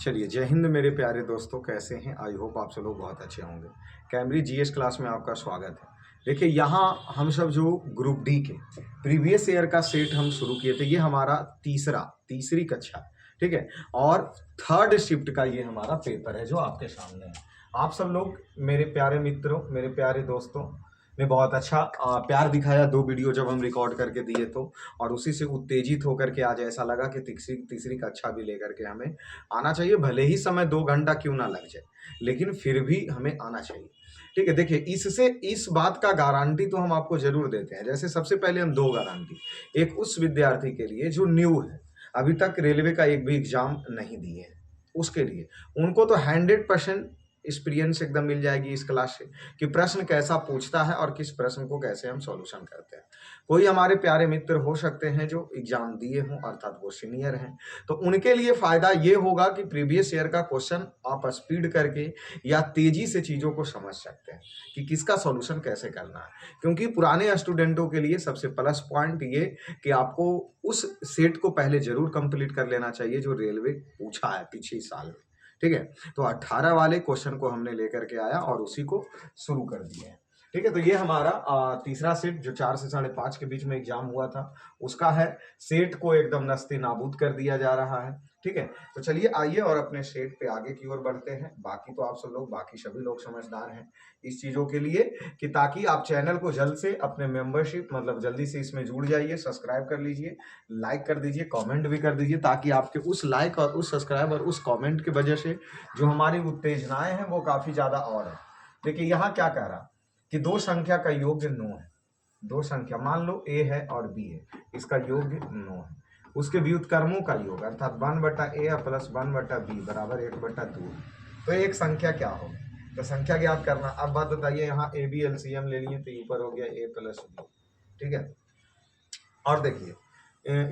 चलिए, जय हिंद मेरे प्यारे दोस्तों, कैसे हैं? आई होप आप सब लोग बहुत अच्छे होंगे। कैमब्रिज जीएस क्लास में आपका स्वागत है। देखिए, यहाँ हम सब जो ग्रुप डी के प्रीवियस ईयर का सेट हम शुरू किए थे, ये हमारा तीसरी कक्षा है, ठीक है। और थर्ड शिफ्ट का ये हमारा पेपर है जो आपके सामने है। आप सब लोग मेरे प्यारे मित्रों, मेरे प्यारे दोस्तों ने बहुत अच्छा प्यार दिखाया। 2 वीडियो जब हम रिकॉर्ड करके दिए तो, और उसी से उत्तेजित होकर के आज ऐसा लगा कि तीसरी तीसरी कक्षा भी लेकर के हमें आना चाहिए। भले ही समय 2 घंटा क्यों ना लग जाए, लेकिन फिर भी हमें आना चाहिए, ठीक है। देखिए, इससे इस बात का गारंटी तो हम आपको जरूर देते हैं। जैसे सबसे पहले हम 2 गारंटी, एक उस विद्यार्थी के लिए जो न्यू है, अभी तक रेलवे का एक भी एग्जाम नहीं दिए हैं, उसके लिए उनको तो 100% एक्सपीरियंस एकदम मिल जाएगी इस क्लास से कि प्रश्न कैसा पूछता है और किस प्रश्न को कैसे हम सॉल्यूशन करते हैं। कोई हमारे प्यारे मित्र हो सकते हैं जो एग्जाम दिए हों, अर्थात वो सीनियर हैं, तो उनके लिए फायदा ये होगा कि प्रीवियस ईयर का क्वेश्चन आप स्पीड करके या तेजी से चीजों को समझ सकते हैं कि किसका सॉल्यूशन कैसे करना है। क्योंकि पुराने स्टूडेंटों के लिए सबसे प्लस पॉइंट ये कि आपको उस सेट को पहले जरूर कंप्लीट कर लेना चाहिए जो रेलवे पूछा है पिछले साल में, ठीक है। तो 18 वाले क्वेश्चन को हमने लेकर के आया और उसी को शुरू कर दिए हैं, ठीक है। तो ये हमारा तीसरा सेट जो 4 से 5:30 के बीच में एग्जाम हुआ था, उसका है। सेट को एकदम नस्ते नाबूद कर दिया जा रहा है, ठीक है। तो चलिए आइए और अपने सेट पे आगे की ओर बढ़ते हैं। बाकी तो आप सब लोग, बाकी सभी लोग समझदार हैं इस चीजों के लिए कि ताकि आप चैनल को जल्द से अपने मेंबरशिप मतलब जल्दी से इसमें जुड़ जाइए, सब्सक्राइब कर लीजिए, लाइक कर दीजिए, कमेंट भी कर दीजिए, ताकि आपके उस लाइक और उस सब्सक्राइब और उस कमेंट की वजह से जो हमारी उत्तेजनाएं हैं वो काफी ज्यादा और है। देखिए, यहाँ क्या कह रहा कि 2 संख्या का योग 9 है। 2 संख्या मान लो a है और b है, इसका योग 9 है। उसके व्युत्क्रमों का योग अर्थात 1/a प्लस 1/b बराबर 1/2। तो एक संख्या क्या होगी? तो संख्या ज्ञात करना। अब बात बताइए, यहाँ a b एलसीएम ले लिए तो ऊपर हो गया a प्लस b, ठीक है। और देखिए,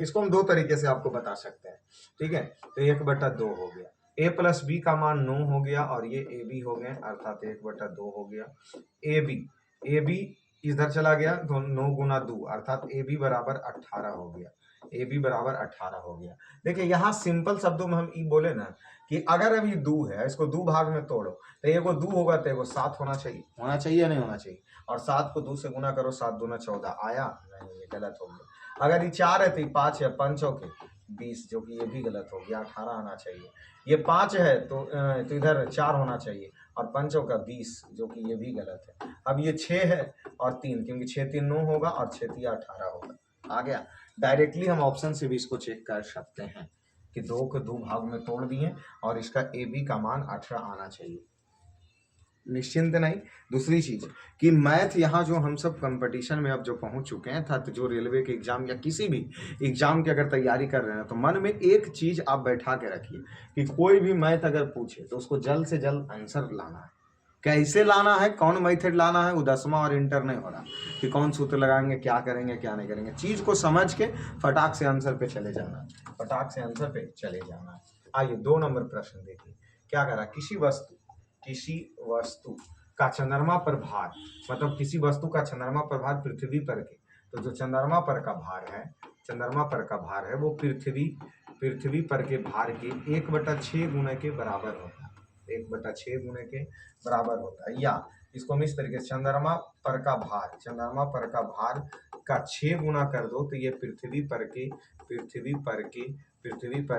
इसको हम 2 तरीके से आपको बता सकते हैं, ठीक है। तो 1/2 हो गया, a प्लस बी का मान 9 हो गया और ये ए बी हो गए अर्थात 1/2 हो गया। ए बी इधर चला गया तो 9 गुना 2 अर्थात ए बी बराबर 18 हो गया। ए बी बराबर 18 हो गया। देखिए, यहाँ सिंपल शब्दों में हम ये बोले ना कि अगर अभी 2 है, इसको 2 भाग में तोड़ो तो एगो 2 होगा तो एगो 7 होना चाहिए या नहीं होना चाहिए? और 7 को 2 से गुना करो, 7 दूना 14 आया नहीं, ये गलत हो गया। अगर ये 4 है तो 5 है, 5 के 20 जो कि ये भी गलत हो गया, 18 आना चाहिए। ये 5 है तो इधर 4 होना चाहिए और 5 का 20 जो कि ये भी गलत है। अब ये 6 है और 3, क्योंकि 6 3 9 होगा और 6 3 18 होगा। आ गया। डायरेक्टली हम ऑप्शन से भी इसको चेक कर सकते हैं कि 2 को 2 भाग में तोड़ दिए और इसका ए बी का मान 18 आना चाहिए। निश्चिंत नहीं। दूसरी चीज कि मैथ यहाँ जो हम सब कंपटीशन में अब जो पहुंच चुके हैं था, तो जो रेलवे के एग्जाम या किसी भी एग्जाम की अगर तैयारी कर रहे हैं तो मन में एक चीज आप बैठा के रखिए कि कोई भी मैथ अगर पूछे तो उसको जल्द से जल्द आंसर लाना है। कैसे लाना है, कौन मेथड लाना है, वो 10वां और इंटर नहीं हो रहा कि कौन सूत्र लगाएंगे, क्या करेंगे क्या नहीं करेंगे। चीज को समझ के फटाक से आंसर पे चले जाना है, फटाक से आंसर पे चले जाना है। आइए 2 नंबर प्रश्न देखिए क्या करा। किसी वस्तु का चंद्रमा पर भार, मतलब किसी वस्तु का चंद्रमा पर भार पृथ्वी पर के, तो जो चंद्रमा पर का भार है, चंद्रमा पर का भार है वो पृथ्वी पर के भार के 1/6 गुने के बराबर होता है। 1/6 गुने के बराबर होता है। या इसको हम इस तरीके से चंद्रमा पर का भार का 6 गुना कर दो तो ये पृथ्वी पर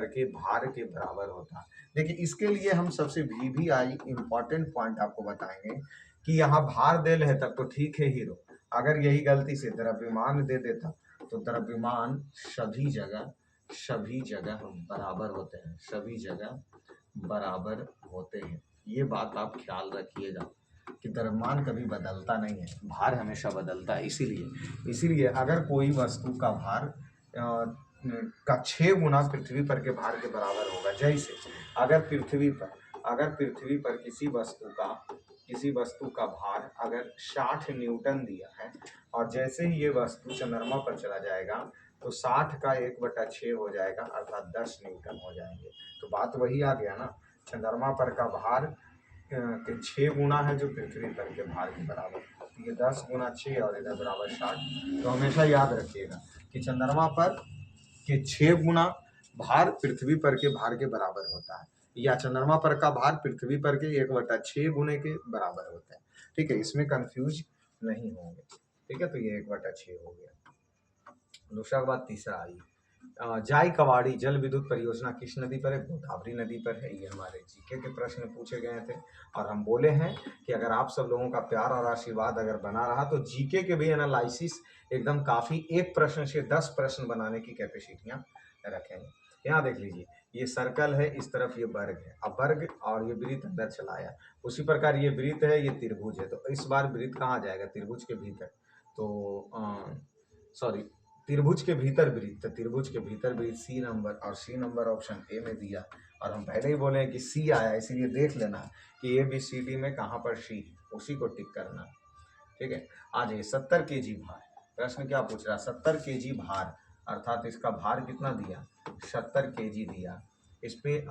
के भार के बराबर होता है। देखिए, इसके लिए हम सबसे भी आई इंपॉर्टेंट पॉइंट आपको बताएंगे कि यहाँ भार देल है तब तो ठीक है हीरो। अगर यही गलती से द्रव्यमान दे देता तो द्रव्यमान सभी जगह बराबर होते हैं, सभी जगह बराबर होते हैं। ये बात आप ख्याल रखिएगा कि द्रव्यमान कभी बदलता नहीं है, भार हमेशा बदलता है। इसीलिए अगर कोई वस्तु का भार का 6 गुना पृथ्वी पर के भार के बराबर होगा। जैसे अगर पृथ्वी पर किसी वस्तु का भार अगर 60 न्यूटन दिया है और जैसे ही ये वस्तु चंद्रमा पर चला जाएगा तो 60 का 1/6 हो जाएगा अर्थात 10 न्यूटन हो जाएंगे। तो बात वही आ गया ना, चंद्रमा पर का भार के 6 गुना है जो पृथ्वी पर के भार के बराबर। तो ये 10 गुना 6 और इधर बराबर 60। तो हमेशा याद रखिएगा कि चंद्रमा पर के 6 गुना भार पृथ्वी पर के भार के बराबर होता है। या चंद्रमा पर का भार पृथ्वी पर के 1/6 गुने के बराबर होता है। ठीक है, इसमें कंफ्यूज नहीं होंगे। ठीक है, तो ये 1/6 हो गया। दूसरा बात तीसरा आई, जाई कवाड़ी जल विद्युत परियोजना किस नदी पर है? गोदावरी नदी पर है। ये हमारे जीके के प्रश्न पूछे गए थे और हम बोले हैं कि अगर आप सब लोगों का प्यार और आशीर्वाद अगर बना रहा तो जीके के भी एनालिसिस एकदम काफी, एक प्रश्न से 10 प्रश्न बनाने की कैपेसिटियां रखेंगे। यहाँ देख लीजिए, ये सर्कल है, इस तरफ ये वर्ग है, अब वर्ग और ये वृत्त अंदर चला आया। उसी प्रकार ये वृत्त है, ये त्रिभुज है, तो इस बार वृत्त कहाँ जाएगा? त्रिभुज के भीतर। तो सॉरी, त्रिभुज के भीतर वृत्त, त्रिभुज के भीतर वृत्त सी नंबर, और सी नंबर ऑप्शन ए में दिया। और हम पहले ही बोले हैं कि सी आया, इसीलिए देख लेना कि ए बी सी डी में कहाँ पर सी, उसी को टिक करना। ठीक है, आ जाइए 70 केजी भार। प्रश्न क्या पूछ रहा है? 70 केजी भार, अर्थात इसका भार कितना दिया? 70 केजी दिया। इस पे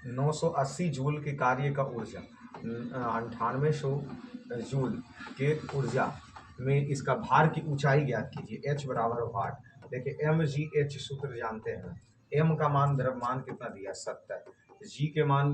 980 जूल के कार्य का ऊर्जा, 9800 जूल के ऊर्जा में इसका भार की ऊंचाई ज्ञात कीजिए। H बराबर वाट। देखिए mgh सूत्र जानते हैं। m का मान, द्रव्यमान कितना दिया? 70। g के मान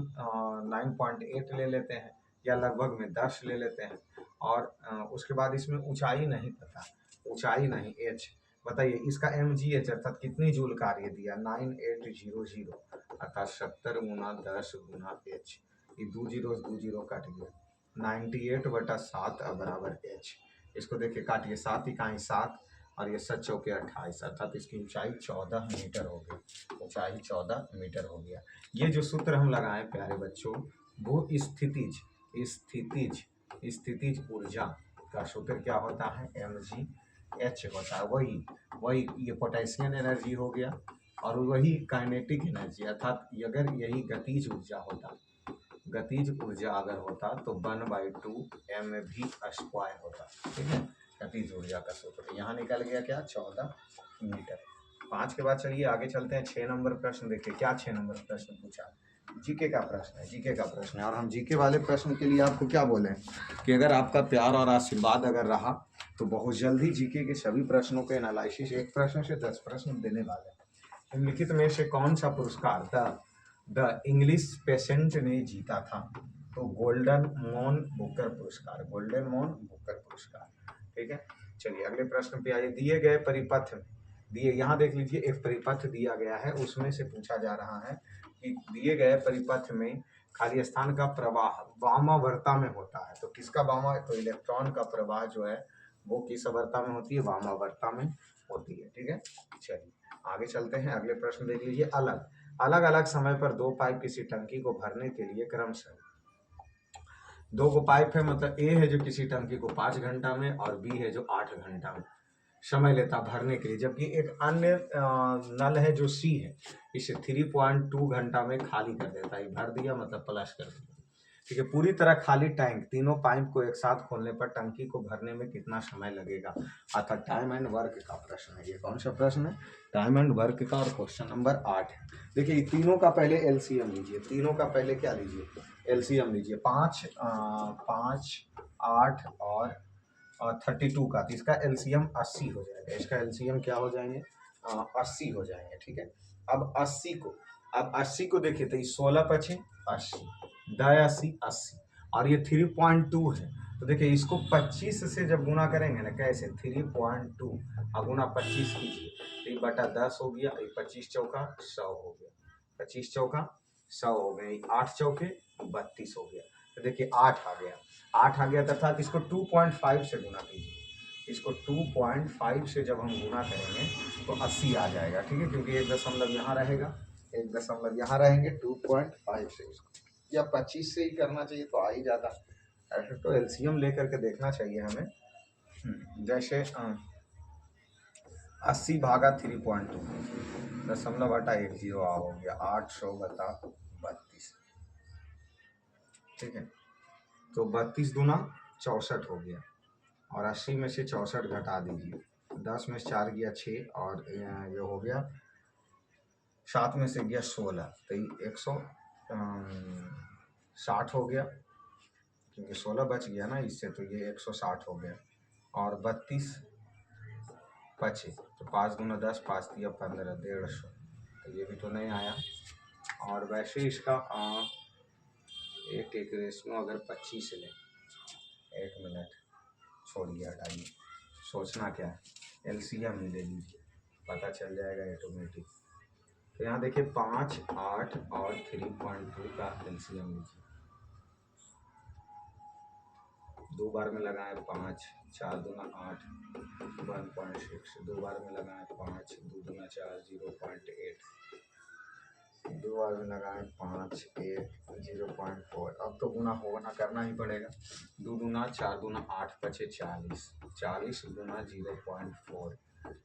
9.8 ले लेते हैं, या लगभग में 10 ले लेते हैं। और उसके बाद इसमें ऊंचाई नहीं पता, ऊंचाई नहीं, h बताइए। इसका mgh अर्थात कितनी जूल कार्य दिया? 9800, अर्थात 70 गुना 10 गुना h। ये 2 जीरो कट गया, 98/7 बराबर h। इसको देखिए काटिए, 7 इकाई 7 और ये 7 चौके 28, अर्थात इसकी ऊंचाई 14 मीटर हो गई। ऊंचाई 14 मीटर हो गया। ये जो सूत्र हम लगाए प्यारे बच्चों, वो स्थितिज स्थितिज स्थितिज ऊर्जा का सूत्र क्या होता है? mgh होता है। वही वही ये पोटेशियम एनर्जी हो गया, और वही काइनेटिक एनर्जी, अर्थात अगर यही गतिज ऊर्जा होता, गतिज ऊर्जा अगर होता तो 1/2 mv स्क्वायर होता। ठीक है, गतिज ऊर्जा का सूत्र यहाँ निकल गया क्या? 14 मीटर। 5 के बाद चलिए आगे चलते हैं। 6 नंबर प्रश्न देखिए, क्या 6 नंबर प्रश्न पूछा? जीके का प्रश्न है, जीके का प्रश्न है। और हम जीके वाले प्रश्न के लिए आपको क्या बोले कि अगर आपका प्यार और आशीर्वाद अगर रहा तो बहुत जल्दी जीके के सभी प्रश्नों के एनालिसिस, एक प्रश्न से 10 प्रश्न देने वाले हैं। निम्नलिखित में से कौन सा पुरस्कार द इंग्लिश पेशेंट ने जीता था? तो गोल्डन मॉन बुकर पुरस्कार, गोल्डन मॉन बुकर पुरस्कार। ठीक है, चलिए अगले प्रश्न पे आइए। दिए गए परिपथ दिए, यहाँ देख लीजिए एक परिपथ दिया गया है, उसमें से पूछा जा रहा है कि दिए गए परिपथ में खाली स्थान का प्रवाह वामावर्ता में होता है। तो किसका वामा? तो इलेक्ट्रॉन का प्रवाह जो है वो किस अवर्ता में होती है? वामावर्ता में होती है। ठीक है, चलिए आगे चलते हैं। अगले प्रश्न देख लीजिए। अलग अलग अलग समय पर 2 पाइप किसी टंकी को भरने के लिए क्रमशः, 2 को पाइप है, मतलब ए है जो किसी टंकी को 5 घंटा में, और बी है जो 8 घंटा में समय लेता भरने के लिए, जबकि एक अन्य नल है जो सी है, इसे 3.2 घंटा में खाली कर देता है। भर दिया मतलब प्लस कर दिया। ठीक है, पूरी तरह खाली टैंक, तीनों पाइप को एक साथ खोलने पर टंकी को भरने में कितना समय लगेगा? अर्थात टाइम एंड वर्क का प्रश्न है। ये कौन सा प्रश्न है? टाइम एंड वर्क का, और क्वेश्चन नंबर 8 है। देखिए तीनों का पहले एलसीएम लीजिए, तीनों का पहले क्या लीजिए? एलसीएम लीजिए। 5 8 और 32 का, तो इसका एलसीएम 80 हो जाएगा। इसका एलसीएम क्या हो जाएंगे? 80 हो जाएंगे। ठीक है, अब 80 को देखिए, तो 16 पचे 80, 80 80, और ये 3.2 है। तो देखिए इसको 25 से जब गुना करेंगे ना, कैसे? 3.2 और गुना 25 कीजिए, तो ये बटा 10 हो गया, ये 25 चौका 100 हो गया, 25 चौका 100 हो गए, 8 चौके 32 हो गया। तो देखिए 8 आ गया, 8 आ गया, अर्थात इसको 2.5 से गुना कीजिए। इसको 2.5 से जब हम गुना करेंगे तो 80 आ जाएगा। ठीक है, क्योंकि 1 दशमलव यहाँ रहेगा, 1 दशमलव यहाँ रहेंगे, 2.5 से इसको, या 25 से ही करना चाहिए तो आ ही जाता। ऐसे तो एलसीएम लेकर के देखना चाहिए हमें। जैसे 80 भागा 3.2, दशमलव हटा 10 हो गया, 800 बटा 32। ठीक है, तो 32 दूना 64 हो गया, और 80 में से 64 घटा दीजिए, 10 में से 4 गया 6, और ये हो गया 7 में से गया 16, तो 160 हो गया, क्योंकि 16 बच गया ना इससे, तो ये 160 हो गया। और 32 बचे, तो 5 गुना 10, 5 दिया 15, 150, तो ये भी तो नहीं आया। और वैसे इसका एक रेशो अगर 25 ले, 1 मिनट छोड़िए हटाइए, सोचना क्या है, एलसीएम ही ले लीजिए, पता चल जाएगा ऑटोमेटिक। तो यहाँ देखिए 5, 8 और 3.2 का एलसीएम लीजिए। 2 बार में लगाएं 5, 4 दूना 8, 1.6, 2 बार में लगाएं 5, 2 दूना 4, 0.8, 2 बार में लगाएं 5, 1, 0.4। अब तो गुना होना करना ही पड़ेगा। 2 दूना 4 दूना 8 बचे 40, 40 गुना 0.4,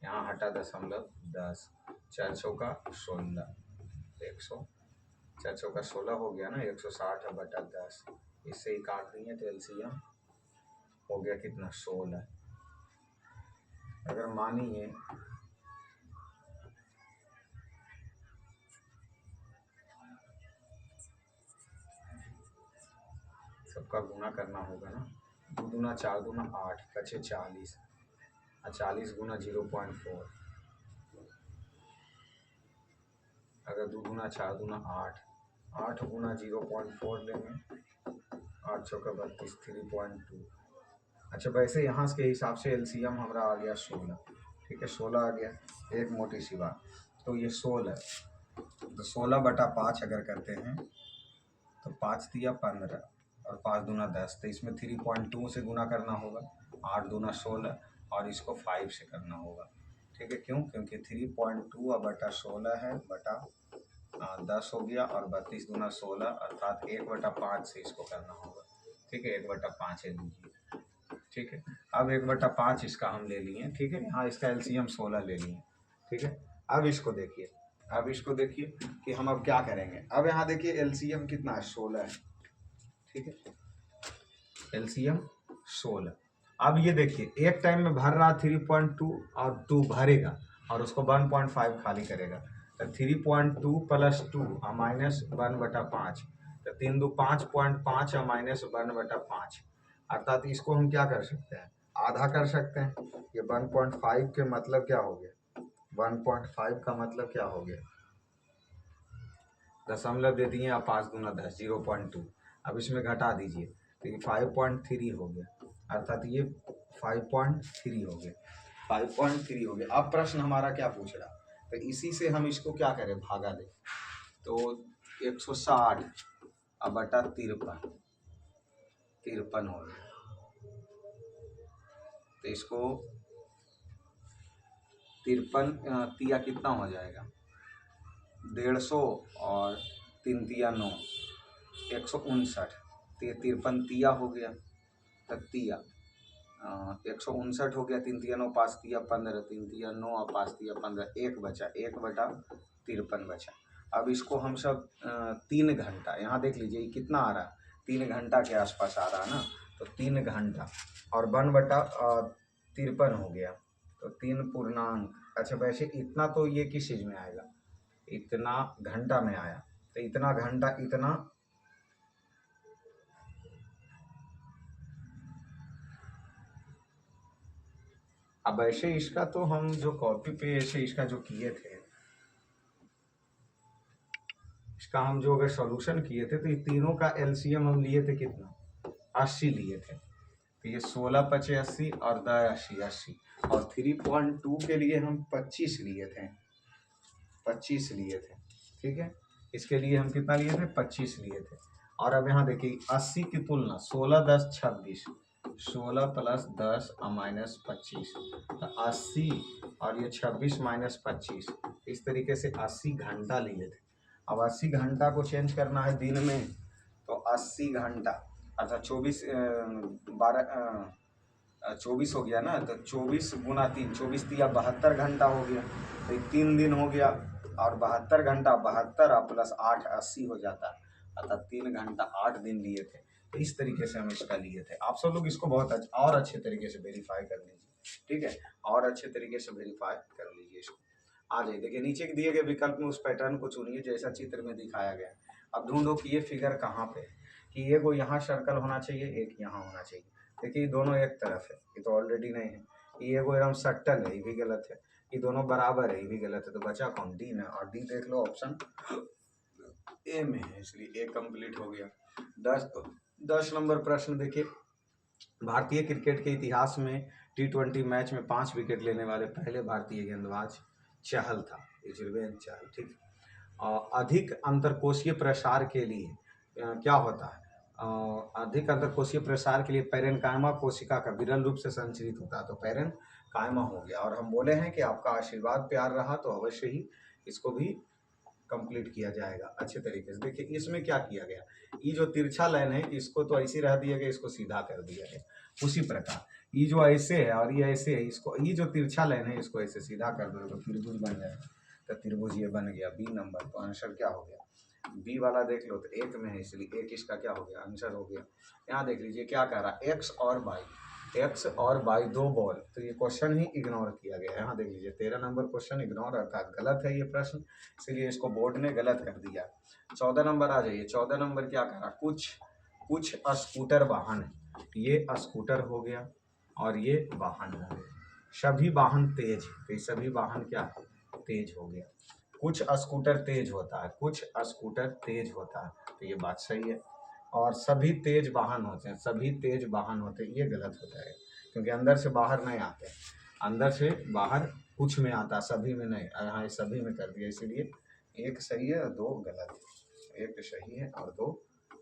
यहाँ हटा 0.10, 4 चौका 16, 100, 4 चौका 16 हो गया ना, 160 बटा 10, इससे ही काट देंगे तो एलसीएम हो गया कितना, 16। अगर मानिए सबका गुना करना होगा ना, 2 दूना 4 दूना 8 बचे 40, 40 गुना 0.4, अगर 2 दूना 4 दूना 8, 8 गुना 0.4 लेंगे, 8 चौका 32, 3.2। अच्छा वैसे यहाँ के हिसाब से एलसीएम हमारा आ गया 16, ठीक है, 16 आ गया। एक मोटी सी बात, तो ये 16, तो 16 बटा 5 अगर करते हैं तो 5 दिया 15 और 5 दूना 10, तो इसमें 3.2 से गुना करना होगा, 8 दूना 16 और इसको 5 से करना होगा, ठीक है। क्यों? क्योंकि 3.2 बटा 16 है बटा 10 हो गया, और 32 दूना 16 अर्थात 1/5 से इसको करना होगा, ठीक है, 1/5 है लीजिए, ठीक है। अब 1/5 इसका हम ले लिए, ठीक है, यहाँ इसका एलसीएम 16 ले लिए, ठीक है। अब इसको देखिए, अब इसको देखिए कि हम अब क्या करेंगे। अब यहाँ देखिए एलसीएम कितना है, 16 है, ठीक है, एलसीएम 16। अब ये देखिए एक टाइम में भर रहा 3.2 और 2 भरेगा और उसको 1.5 खाली करेगा, तो 3.2 प्लस 2 और माइनस 1/5, तो 3 2 5.5 और माइनस 1/5, अर्थात इसको हम क्या कर सकते हैं, आधा कर सकते हैं। ये 1.5 के मतलब क्या हो गया, 1.5 का मतलब क्या हो गया, दशमलव दे दिए आप, 5 दूना 10, 0.2। अब इसमें घटा दीजिए तो ये 5.3 हो गया, अर्थात ये 5.3 हो गया, 5.3 हो गया। अब प्रश्न हमारा क्या पूछ रहा, तो इसी से हम इसको क्या करें, भागा दें, तो 160 अब बटा 53, 53 हो गया, तो इसको 53 तिया कितना हो जाएगा, 150 और 3 तिया 9, 159, तो ये 53 तिया हो गया, तब तिया 159 हो गया, 3 तिया 9, 5 तिया 15, 3 तिया 9 और 5 तिया 15, 1 बचा, 1/53 बचा। अब इसको हम सब 3 घंटा, यहाँ देख लीजिए ये कितना आ रहा है, 3 घंटा के आसपास आ रहा है ना, तो 3 घंटा और 1/53 हो गया, तो 3 पूर्णांक। अच्छा वैसे इतना तो ये किस चीज़ में आएगा, इतना घंटा में आया, तो इतना घंटा इतना, अब ऐसे इसका तो हम जो कॉपी पे ऐसे इसका जो किए थे, इसका हम जो अगर सॉल्यूशन किए थे तो ये तीनों का एलसीएम हम लिए थे कितना, 80 लिए थे, तो ये 16 पचे 80 और 10 80, 80 और 3.2 के लिए हम 25 लिए थे, 25 लिए थे, ठीक है। इसके लिए हम कितना लिए थे, 25 लिए थे। और अब यहाँ देखिए 80 की तुलना 16 10 26, 16 प्लस 10 और माइनस 25, तो 80 और ये 26 माइनस 25, इस तरीके से 80 घंटा लिए थे। अब 80 घंटा को चेंज करना है दिन में, तो 80 घंटा अर्थात 24 24 हो गया ना, तो 24 गुना 3, 24 दिया 72 घंटा हो गया, तो 3 दिन हो गया, और 72 घंटा 72 प्लस 8 80 हो जाता, अर्थात 3 घंटा 8 दिन लिए थे। तो इस तरीके से हम इसका लिए थे। आप सब लोग इसको बहुत और अच्छे तरीके से वेरीफाई कर लीजिए, ठीक है, और अच्छे तरीके से वेरीफाई कर लीजिए इसको। आ जाइए, देखिए नीचे के दिए गए विकल्प में उस पैटर्न को चुनिए जैसा चित्र में दिखाया गया। अब ढूंढो कि ये फिगर कहाँ पे है, कि एक वो यहाँ सर्कल होना चाहिए, एक यहाँ होना चाहिए। देखिए दोनों एक तरफ है, ये तो ऑलरेडी नहीं है, ये वो एकदम सट्टल है, ये भी गलत है, ये दोनों बराबर है, ये भी गलत है, तो बचा कौन, डी में। और डी देख लो ऑप्शन, ए में है, इसलिए ए कंप्लीट हो गया। 10 नंबर प्रश्न देखिए, भारतीय क्रिकेट के इतिहास में T20 मैच में 5 विकेट लेने वाले पहले भारतीय गेंदबाज चहल था, युजवेंद्र चहल। ठीक। अधिक अंतरकोशीय प्रसार के लिए क्या होता है? अधिक अंतरकोशीय प्रसार के लिए पैरेनकाइमा कोशिका का विरल रूप से संचरित होता है, तो पैरेनकाइमा हो गया। और हम बोले हैं कि आपका आशीर्वाद प्यार रहा तो अवश्य ही इसको भी कंप्लीट किया जाएगा अच्छे तरीके से। देखिए इसमें क्या किया गया, ये जो तिरछा लाइन है इसको तो ऐसे रह दिया गया, इसको सीधा कर दिया गया। उसी प्रकार ये जो ऐसे है और ये ऐसे है, इसको ये जो तिरछा लाइन है इसको ऐसे सीधा कर दो तो त्रिभुज बन जाएगा। तो त्रिभुज ये बन गया बी नंबर। तो आंसर क्या हो गया? बी वाला देख लो तो एक में है, इसलिए एक इसका क्या हो गया? आंसर हो गया। यहाँ देख लीजिए क्या कह रहा है, एक्स और वाई 2 बॉल। तो ये क्वेश्चन ही इग्नोर किया गया। यहाँ देख लीजिए 13 नंबर क्वेश्चन इग्नोर, अर्थात गलत है ये प्रश्न, इसलिए इसको बोर्ड ने गलत कर दिया। 14 नंबर आ जाइए। 14 नंबर क्या कह रहा, कुछ स्कूटर वाहन है, ये स्कूटर हो गया और ये वाहन हो गया। सभी वाहन तेज, तो ये सभी वाहन क्या है? तेज हो गया। कुछ स्कूटर तेज होता है, कुछ स्कूटर तेज होता है, तो ये बात सही है। और सभी तेज वाहन होते हैं, सभी तेज वाहन होते हैं, ये गलत हो जाएगा, क्योंकि अंदर से बाहर नहीं आते, अंदर से बाहर कुछ में आता, सभी में नहीं। यहाँ सभी में कर दिया, इसीलिए एक सही है और 2 गलत है। एक सही है और 2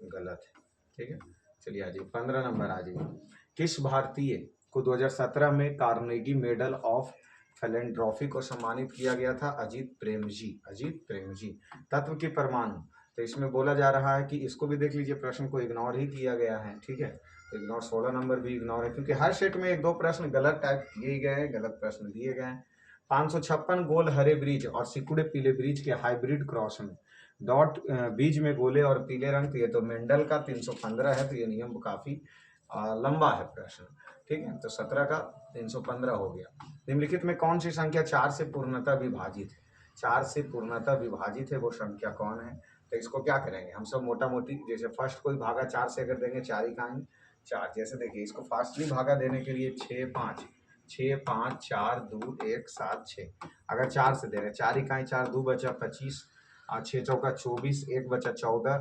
गलत है। ठीक है, चलिए आ जाइए 15 नंबर आ जाइए। किस भारतीय को 2017 में कार्नेगी मेडल ऑफ फिलैंथ्रोपी को सम्मानित किया गया था? अजीत प्रेमजी। तत्व के परमाणु, तो इसमें बोला जा रहा है कि इसको भी देख लीजिए, प्रश्न को इग्नोर ही किया गया है। ठीक है, तो इग्नोर 16 नंबर भी इग्नोर है, क्योंकि हर सेट में 1-2 प्रश्न गलत टाइप किए गए हैं, गलत प्रश्न दिए गए हैं। 556 गोल हरे ब्रिज और सिकुड़े पीले ब्रिज के हाइब्रिड क्रॉस में डॉट बीज में गोले और पीले रंग, तो ये तो मेंडल का 315 है, तो ये नियम काफी लंबा है प्रश्न। ठीक है, तो 17 का 315 हो गया। निम्नलिखित में कौन सी संख्या 4 से पूर्णतः विभाजित है? 4 से पूर्णतः विभाजित है वो संख्या कौन है? तो इसको क्या करेंगे हम सब, मोटा मोटी जैसे फर्स्ट कोई भागा 4 से अगर देंगे 4 इकाई 4। जैसे देखिए इसको फास्टली भागा देने के लिए 6 5 4 2 1 7 6। अगर 4 से दे रहे 4 इकाई 4, 2 बचा 25, 6 चौका 24, 1 बचा 14,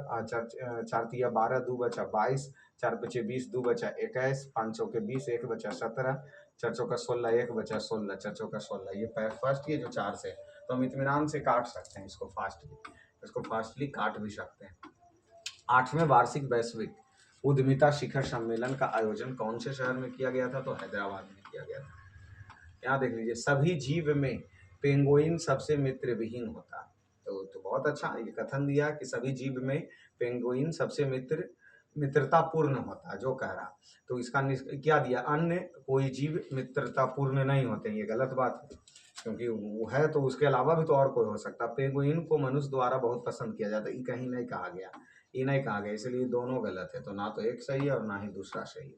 4 तिया 12, 2 बचा 22, 4 बचे 20, 2 बचा 21, 5 चौके 20, 1 बचा 17, 4 चौका 16, 1 बचा 16, 4 चौका 16। ये फर्स्ट, ये जो 4 से, तो हम इत्मीनान से काट सकते हैं इसको फास्टली काट भी सकते हैं। 8वें वार्षिक वैश्विक उद्यमिता शिखर सम्मेलन का आयोजन कौन से शहर में किया गया था? तो हैदराबाद में किया गया था। यहाँ देख लीजिए, सभी जीव में पेंगुइन सबसे मित्र विहीन होता है। तो बहुत अच्छा ये कथन दिया कि सभी जीव में पेंगुइन सबसे मित्रतापूर्ण होता है, जो कह रहा। तो इसका क्या दिया, अन्य कोई जीव मित्रतापूर्ण नहीं होते, ये गलत बात है, क्योंकि वो है तो उसके अलावा भी तो और कोई हो सकता। पेंगुइन को मनुष्य द्वारा बहुत पसंद किया जाता है, ये कहीं नहीं कहा गया, ये नहीं कहा गया, इसलिए दोनों गलत है। तो ना तो एक सही है और ना ही दूसरा सही है।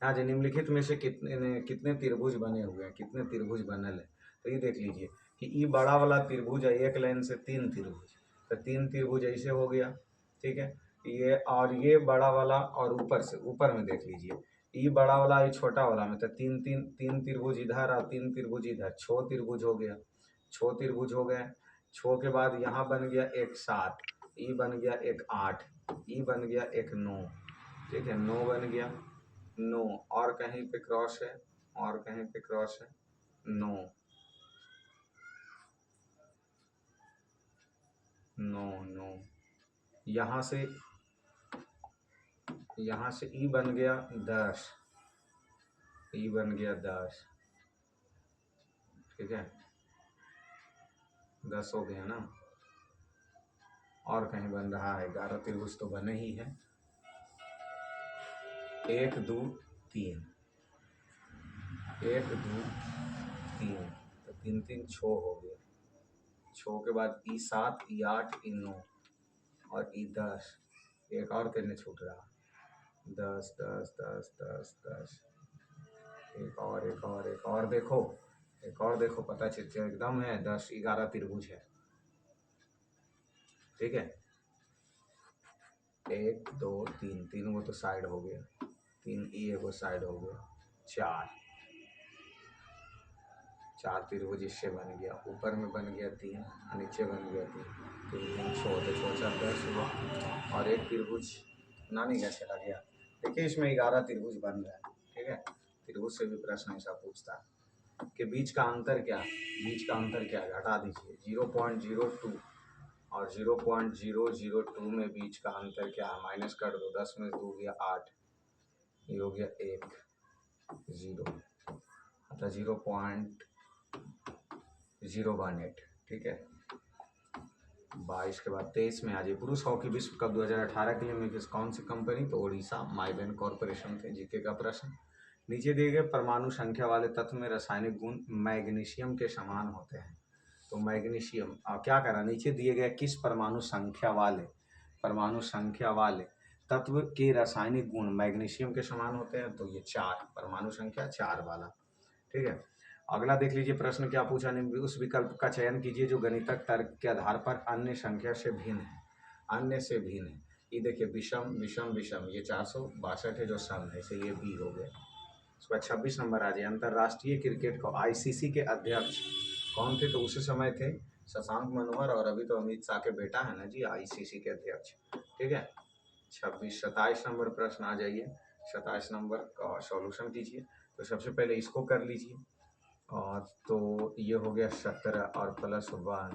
यहाँ जो निम्नलिखित में से कितने त्रिभुज बने हुए हैं, कितने त्रिभुज बनल है? तो ये देख लीजिए कि ये बड़ा वाला त्रिभुज है, एक लाइन से 3 त्रिभुज, तो 3 त्रिभुज ऐसे हो गया। ठीक है, ये और ये बड़ा वाला, और ऊपर में देख लीजिए ये बड़ा वाला, ये छोटा वाला में, तो तीन त्रिभुज इधर और 3 त्रिभुज इधर, 6 त्रिभुज हो गया। 6 त्रिभुज हो गए। 6 के बाद यहाँ बन गया एक 7, ई बन गया एक 8, ई बन गया एक 9। ठीक है, 9 बन गया 9, और कहीं पे क्रॉस है, और कहीं पे क्रॉस है 9 9 9। यहाँ से ई बन गया 10, ई बन गया 10। ठीक है, 10 हो गया ना, और कहीं बन रहा है 11 त्रिभुज तो बने ही है। 1 2 3, 1 2 3, तो 3 3 6 हो गया। 6 के बाद ई 7, ई 8, ई 9 और ई 10। एक और कितने छूट रहा, 10 10 10 10 10। एक और देखो, एक और देखो, पता चल एकदम है 10 11 त्रिभुज है। ठीक है, 1 2 3, 3 वो तो साइड हो गया, 3 ई वो साइड हो गया, 4 4 त्रिभुज इससे बन गया, ऊपर में बन गया 3 और नीचे बन गया 3, 3 3 6 तो 6 4 10 हुआ। और एक त्रिभुज ना नहीं गया, चला गया। देखिए इसमें 11 त्रिभुज बन रहा है, ठीक है। त्रिभुज से भी प्रश्न ऐसा पूछता है कि बीच का अंतर क्या है, बीच का अंतर क्या है, हटा दीजिए। 0.02 और 0.002 में बीच का अंतर क्या है, माइनस कर दो, 10 में 2 गया 8, ये हो गया 1 0 अतः 0.018, ठीक है। 22 के बाद 23 में आ जाइए। पुरुष हॉकी विश्व कप 2018 के लिए मेकिस कौन सी कंपनी, तो ओडिशा माइबेन कॉरपोरेशन थे। जीके का प्रश्न, नीचे दिए गए परमाणु संख्या वाले तत्व में रासायनिक गुण मैग्नीशियम के समान होते हैं। तो मैग्नीशियम क्या करा, नीचे दिए गए किस परमाणु संख्या वाले तत्व के रासायनिक गुण मैग्नीशियम के समान होते हैं, तो ये 4, परमाणु संख्या 4 वाला, ठीक है। अगला देख लीजिए प्रश्न क्या पूछा, उस विकल्प का चयन कीजिए जो गणितक तर्क के आधार पर अन्य संख्या से भिन्न है, अन्य से भिन्न है। ये देखिए विषम विषम विषम, ये 462 है जो सम है, इसे ये बी हो गया। उसके बाद 26 नंबर आ जाए, अंतर्राष्ट्रीय क्रिकेट को आईसीसी के अध्यक्ष कौन थे, तो उसी समय थे शशांक मनोहर, और अभी तो अमित शाह के बेटा है ना जी आईसीसी के अध्यक्ष, ठीक है। 27 नंबर प्रश्न आ जाइए, 27 नंबर का सॉल्यूशन कीजिए। तो सबसे पहले इसको कर लीजिए, और तो ये हो गया 17 और प्लस 1,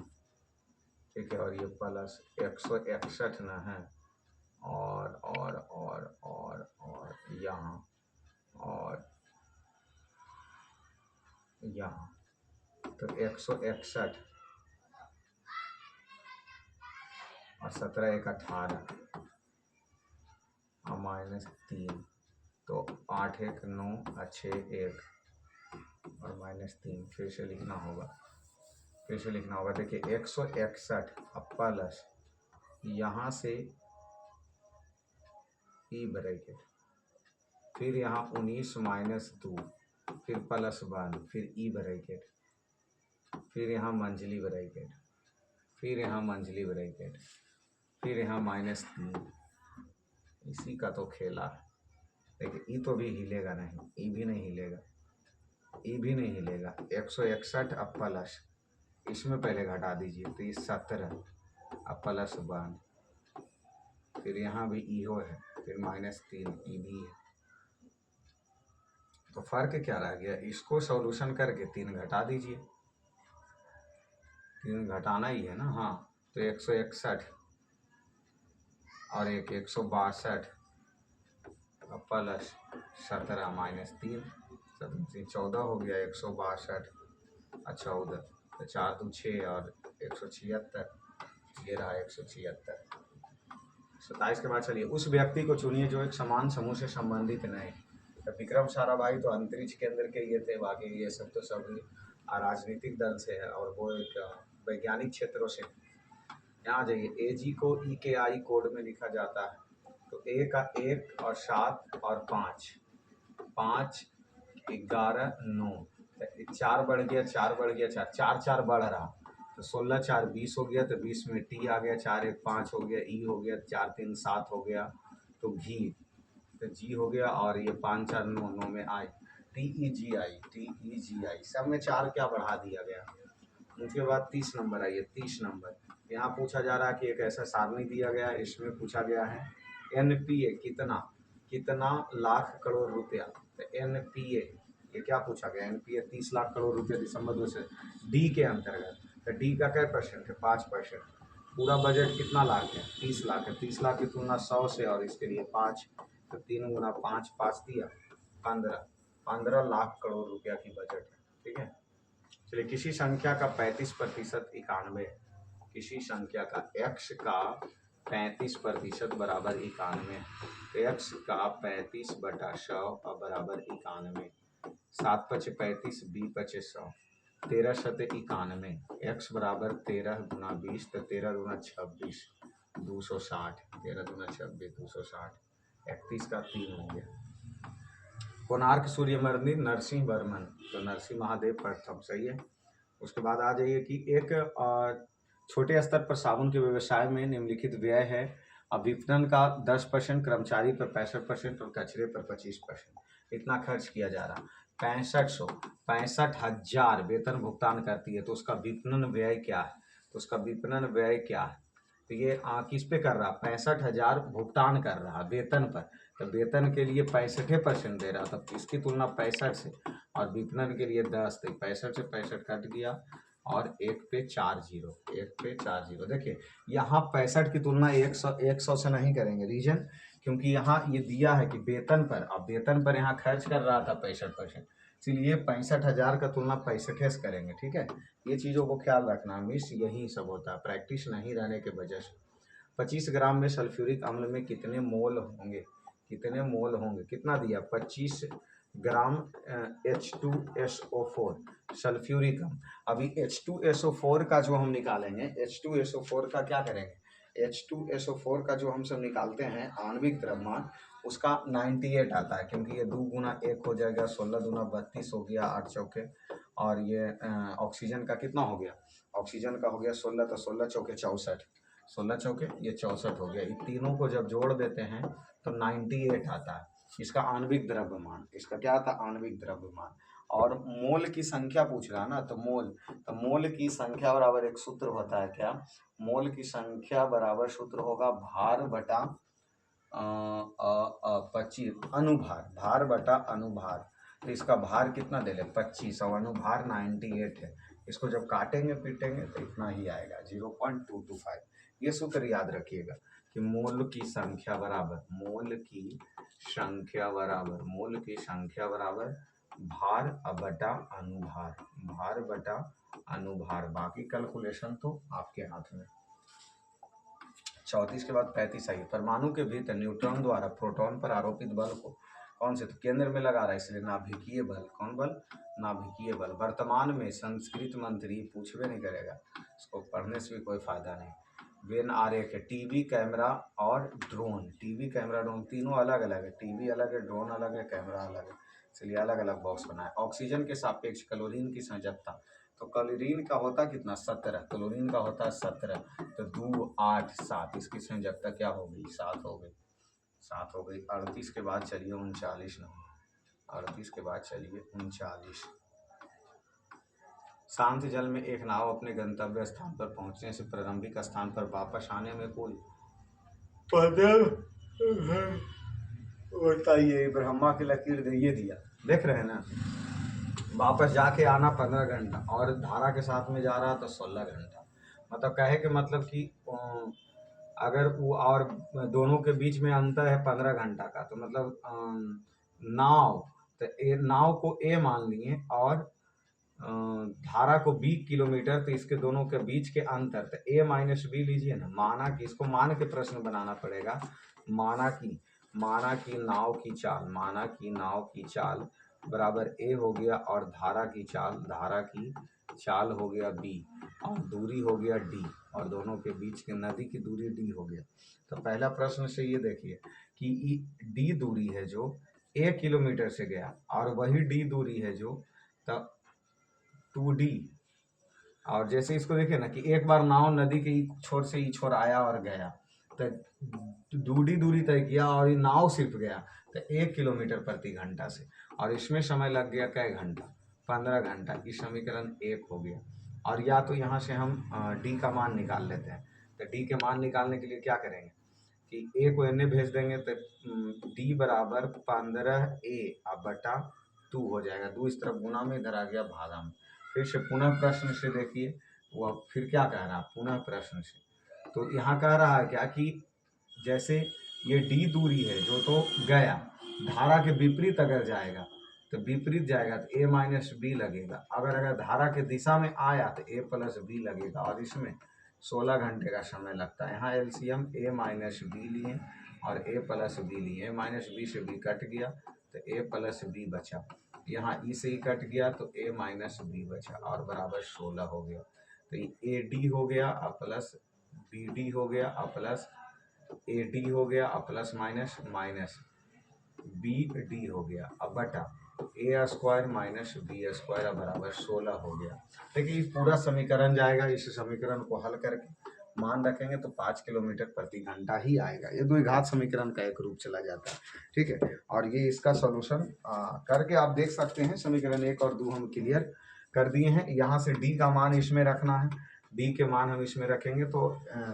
ठीक है, और ये प्लस 161 ना है, और यहाँ और यहाँ, तो 161 और 17 1 18 और -3, तो 8 1 9 और 6 1 और -3, फिर से लिखना होगा, देखिए 161 प्लस यहाँ से ई ब्रैकेट, फिर यहाँ 19 -2, फिर प्लस 1, फिर ई ब्रैकेट, फिर यहाँ मंझली ब्रैकेट, फिर यहाँ मंझली ब्रैकेट, फिर यहाँ -3। इसी का तो खेला है। देखिए ई तो भी हिलेगा नहीं, ई भी नहीं हिलेगा, ई भी नहीं हिलेगा। 161 अब प्लस, इसमें पहले घटा दीजिए, तो ये 17 अब प्लस 1, फिर यहाँ भी ई हो है, फिर -3, ई भी है। तो फर्क क्या रह गया, इसको सॉल्यूशन करके 3 घटा दीजिए, 3 घटाना ही है ना, हाँ। तो 161 और एक 162 प्लस 17 -3, 14 हो गया, 162 और 14, तो 4 2 6 और 176, ये रहा 176। 27 के बाद चलिए, उस व्यक्ति को चुनिए जो एक समान समूह से संबंधित नहीं। तो विक्रम साराभाई तो अंतरिक्ष केंद्र के ये थे, बाकी ये सब तो सभी राजनीतिक दल से है, और वो एक वैज्ञानिक क्षेत्रों से। यहाँ जाइए, AG को EKI कोड में लिखा जाता है, तो A का 1 और 7 और 5, 5 11 9, 4 बढ़ गया, 4 बढ़ गया, 4 4 4 बढ़ रहा, तो 16 4 20 हो गया, तो 20 में T आ गया, 4 1 5 हो गया, E हो गया, 4 3 7 हो गया, तो घी, तो G हो गया, और ये 5 4 9 9 में I, TEGI सब में 4 क्या बढ़ा दिया गया। उसके बाद 30 नंबर आइए, 30 नंबर यहाँ पूछा जा रहा है कि एक ऐसा सारणी दिया गया है, इसमें पूछा गया है NPA कितना लाख करोड़ रुपया, तो NPA ये क्या पूछा गया, NPA 30 लाख करोड़ रुपया दिसंबर 2000 डी के अंतर्गत, तो डी का क्या परसेंट है, 5%। पूरा बजट कितना लाख है, 30 लाख है, 30 लाख की तुलना 100 से, और इसके लिए 5, तो 3 गुना 5 5 दिया 15 लाख करोड़ रुपया की बजट है, ठीक है। चलिए, किसी संख्या का 35% 91, किसी संख्या का x का 35% बराबर 91, तो x का 35/100 बराबर 91, 7 5 35, 20 5 100, 13 7 91, x बराबर 13 गुना 20, तो 13 गुना 26 260, 13 गुना 26 260, 31 का 3 हो गया। कोणार्क सूर्य मंदिर नरसिंह वर्मन, तो नरसिंह महादेव प्रथम, सही है। उसके बाद आ जाइए कि एक छोटे स्तर पर साबुन के व्यवसाय में निम्नलिखित व्यय है, अब विपणन का 10%, कर्मचारी पर 65% और कचरे पर 25%, इतना खर्च किया जा रहा। 6500, 65,000 वेतन भुगतान करती है, तो उसका विपणन व्यय क्या है? तो उसका विपणन व्यय क्या है? तो ये किस पे कर रहा? 65,000 भुगतान कर रहा वेतन पर, तो वेतन के लिए 65% दे रहा, तब इसकी तुलना 65 से, और विपणन के लिए 10, तो 65 से 65 कट गया, और 1 पे 4 जीरो, 1 पे 4 जीरो। देखिए यहाँ 65 की तुलना 100 से नहीं करेंगे, रीजन क्योंकि यहाँ ये दिया है कि वेतन पर, अब वेतन पर यहाँ खर्च कर रहा था 65%, इसलिए 65,000 का तुलना 65 से करेंगे। ठीक है, ये चीज़ों को ख्याल रखना, मिस यही सब होता है, प्रैक्टिस नहीं रहने के वजह से। 25 ग्राम में सल्फ्यूरिक अम्ल में कितने मोल होंगे? कितने मोल होंगे? कितना दिया? 25 ग्राम H2SO4 सल्फ्यूरिक अम्ल। अभी H2SO4 का जो हम निकालेंगे, H2SO4 का क्या करेंगे? H2SO4 का जो हम सब निकालते हैं आणविक द्रव्यमान, उसका 98 आता है, क्योंकि ये 2 गुना 1 हो जाएगा, 16 दूना 32 हो गया, 8 चौके, और ये ऑक्सीजन का कितना हो गया? ऑक्सीजन का हो गया 16, तो 16 चौके 64, 16 चौके ये 64 हो गया। इन तीनों को जब जोड़ देते हैं तो 98 आता है, इसका आणविक द्रव्यमान। इसका क्या आता है? आणविक द्रव्यमान। और मोल की संख्या पूछ रहा है ना, तो मोल की संख्या बराबर एक सूत्र होता है, क्या? मोल की संख्या बराबर सूत्र होगा भार बटा 25 अनुभार, भार बटा अनुभार। तो इसका भार कितना दे ले? 25, और अनुभार 98 है। इसको जब काटेंगे पीटेंगे तो इतना ही आएगा, 0.225। ये सूत्र याद रखिएगा कि मोल की संख्या बराबर, मोल की संख्या बराबर, मोल की संख्या बराबर भार बटा अनुभार, भार बटा अनुभार। बाकी कैलकुलेशन तो आपके हाथ में। 34 के बाद 35 आई। परमाणु के भीतर न्यूट्रॉन द्वारा प्रोटॉन पर आरोपित बल को कौन से? तो केंद्र में लगा रहा है, इसलिए नाभिकीय बल। कौन बल? नाभिकीय बल। वर्तमान में संस्कृत मंत्री पूछवे नहीं करेगा, इसको पढ़ने से भी कोई फायदा नहीं। वेन आरेख है, टीवी, कैमरा और ड्रोन। टीवी, कैमरा, ड्रोन तीनों अलग अलग है, टीवी अलग है, ड्रोन अलग है, कैमरा अलग है, इसलिए अलग अलग बॉक्स बनाए। ऑक्सीजन के सापेक्ष क्लोरीन की संयोजकता, तो क्लोरीन का होता कितना? 17, क्लोरीन का होता है 17, तो 2 8 7, इसकी संयोजकता क्या हो गई? 7 हो गई, 7 हो गई। 38 के बाद चलिए 39 नंबर, 38 के बाद चलिए 39। शांत जल में एक नाव अपने गंतव्य स्थान पर पहुंचने से प्रारंभिक स्थान पर वापस आने में कुल 15, बताइए, ब्रह्मा की लकीर ये दिया, देख रहे हैं ना? वापस जाके आना 15 घंटा, और धारा के साथ में जा रहा तो 16 घंटा। मतलब कहे के मतलब कि अगर वो और दोनों के बीच में अंतर है 15 घंटा का, तो मतलब नाव, तो नाव को ए मान लिए, और धारा को बी किलोमीटर, तो इसके दोनों के बीच के अंतर, तो ए माइनस बी लीजिए ना। माना कि इसको मान के प्रश्न बनाना पड़ेगा। माना कि नाव की चाल, माना कि नाव की चाल बराबर ए हो गया, और धारा की चाल हो गया बी, और दूरी हो गया डी, और दोनों के बीच के नदी की दूरी डी हो गया। तो पहला प्रश्न से ये देखिए कि डी दूरी है जो 1 किलोमीटर से गया, और वही डी दूरी है जो 2D। और जैसे इसको देखिए ना कि एक बार नाव नदी के छोर से ई छोर आया और गया, तो 2D दूरी तय किया, और ये नाव सिर्फ गया तो 1 किलोमीटर प्रति घंटा से, और इसमें समय लग गया कै घंटा? 15 घंटा। की समीकरण 1 हो गया। और या तो यहाँ से हम डी का मान निकाल लेते हैं, तो डी के मान निकालने के लिए क्या करेंगे कि ए को एन भेज देंगे, तो डी बराबर 15A बटा 2 हो जाएगा। 2 इस तरफ गुना में, इधर आ गया भागा में। फिर से पुनः प्रश्न से देखिए, वो फिर क्या कह रहा है पुनः प्रश्न से, तो यहाँ कह रहा है क्या कि जैसे ये डी दूरी है जो, तो गया धारा के विपरीत अगर जाएगा, तो विपरीत जाएगा तो ए माइनस बी लगेगा। अगर धारा के दिशा में आया तो ए प्लस बी लगेगा, और इसमें 16 घंटे का समय लगता है। यहाँ एलसीएम ए माइनस बी लिए और ए प्लस बी लिए, ए माइनस बी से बी कट गया तो ए प्लस बी बचा, यहाँ ई से ही कट गया तो ए माइनस बी बचा, और बराबर 16 हो गया। तो ए डी हो गया प्लस बी डी हो गया प्लस ए डी हो गया, plus minus minus B D हो गया, अब बटा A square minus B square बराबर 16 हो गया। देखिए पूरा समीकरण जाएगा, इस समीकरण को हल करके मान रखेंगे तो 5 किलोमीटर प्रति घंटा ही आएगा। ये द्विघात समीकरण का एक रूप चला जाता है, ठीक है। और ये इसका सॉल्यूशन करके आप देख सकते हैं। समीकरण 1 और 2 हम क्लियर कर दिए हैं। यहाँ से डी का मान इसमें रखना है, डी के मान हम इसमें रखेंगे तो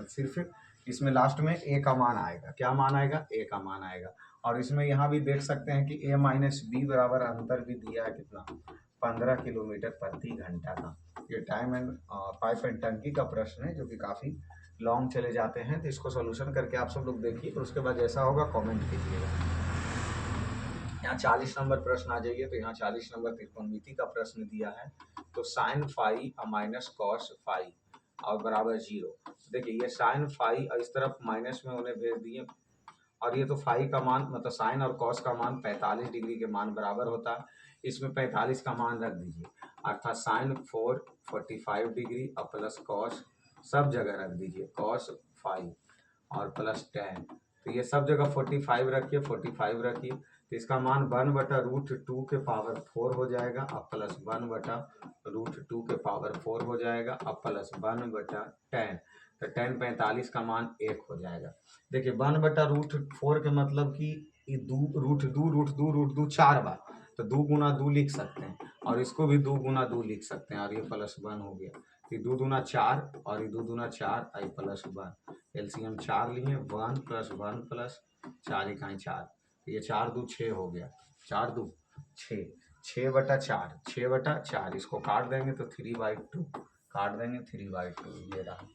सिर्फ इसमें लास्ट में ए का मान आएगा। क्या मान आएगा? ए का मान आएगा। और इसमें यहाँ भी देख सकते हैं कि ए माइनस बी बराबर अंतर भी दिया है कितना, 15 किलोमीटर प्रति घंटा का। ये टाइम एंड पाइप एंड टंकी का प्रश्न है जो कि काफ़ी लॉन्ग चले जाते हैं, तो इसको सोल्यूशन करके आप सब लोग देखिए, और उसके बाद जैसा होगा कमेंट कीजिएगा। यहाँ 40 नंबर प्रश्न आ जाइए। तो यहाँ 40 नंबर त्रिकोणमिति का प्रश्न दिया है। तो sine phi minus cos phi और बराबर 0। देखिए ये साइन फाई और इस तरफ माइनस में उन्हें भेज दिए, और ये तो फाई का मान मतलब साइन और कॉस का मान 45 डिग्री के मान बराबर होता है। इसमें 45 का मान रख दीजिए, अर्थात साइन 45 डिग्री और प्लस कॉस सब जगह रख दीजिए, कॉस 5 और प्लस 10। तो ये सब जगह 45 रखिए, 45 रखिए। तो इसका मान 1/√2 के पावर 4 हो जाएगा, अब प्लस 1/√2 के पावर 4 हो जाएगा, अब प्लस 1/10। तो 10 45 का मान 1 हो जाएगा। देखिए 1/√4 के मतलब कि रूट दू 4 बार, तो 2 गुना 2 लिख सकते हैं, और इसको भी 2 गुना 2 लिख सकते हैं, और ये प्लस 1 हो गया। तो 2 दूना 4 और ये 2 दूना 4 आई प्लस 1। एलसीएम 4 लिए, 1 + 1 + 4 इकाई 4। तो ये 4 2 6 हो गया, 4 2 6, 6/4, 6/4। इसको काट देंगे तो 3/2, काट देंगे 3/2, ये रहा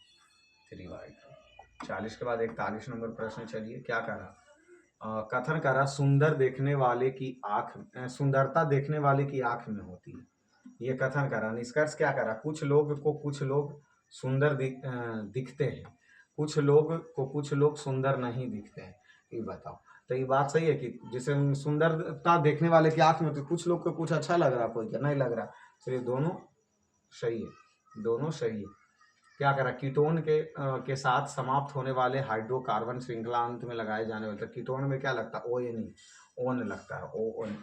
3/2। 40 के बाद 41 नंबर प्रश्न। चलिए क्या करा, कथन करा सुंदर देखने वाले की आंख, सुंदरता देखने वाले की आंख में होती है। ये कथन करा। निष्कर्ष क्या करा, कुछ लोग सुंदर दिखते हैं, कुछ लोग सुंदर नहीं दिखते हैं। ये बताओ। तो ये बात सही है कि जैसे सुंदरता देखने वाले की आंख में, तो कुछ लोग को कुछ अच्छा लग रहा, कोई नहीं लग रहा। तो ये दोनों सही है, दोनों सही है। क्या करा, कीटोन के साथ समाप्त होने वाले हाइड्रोकार्बन श्रृंखला अंत में लगाए जाने वाले, तो कीटोन में क्या लगता है, ओन लगता है, ओन।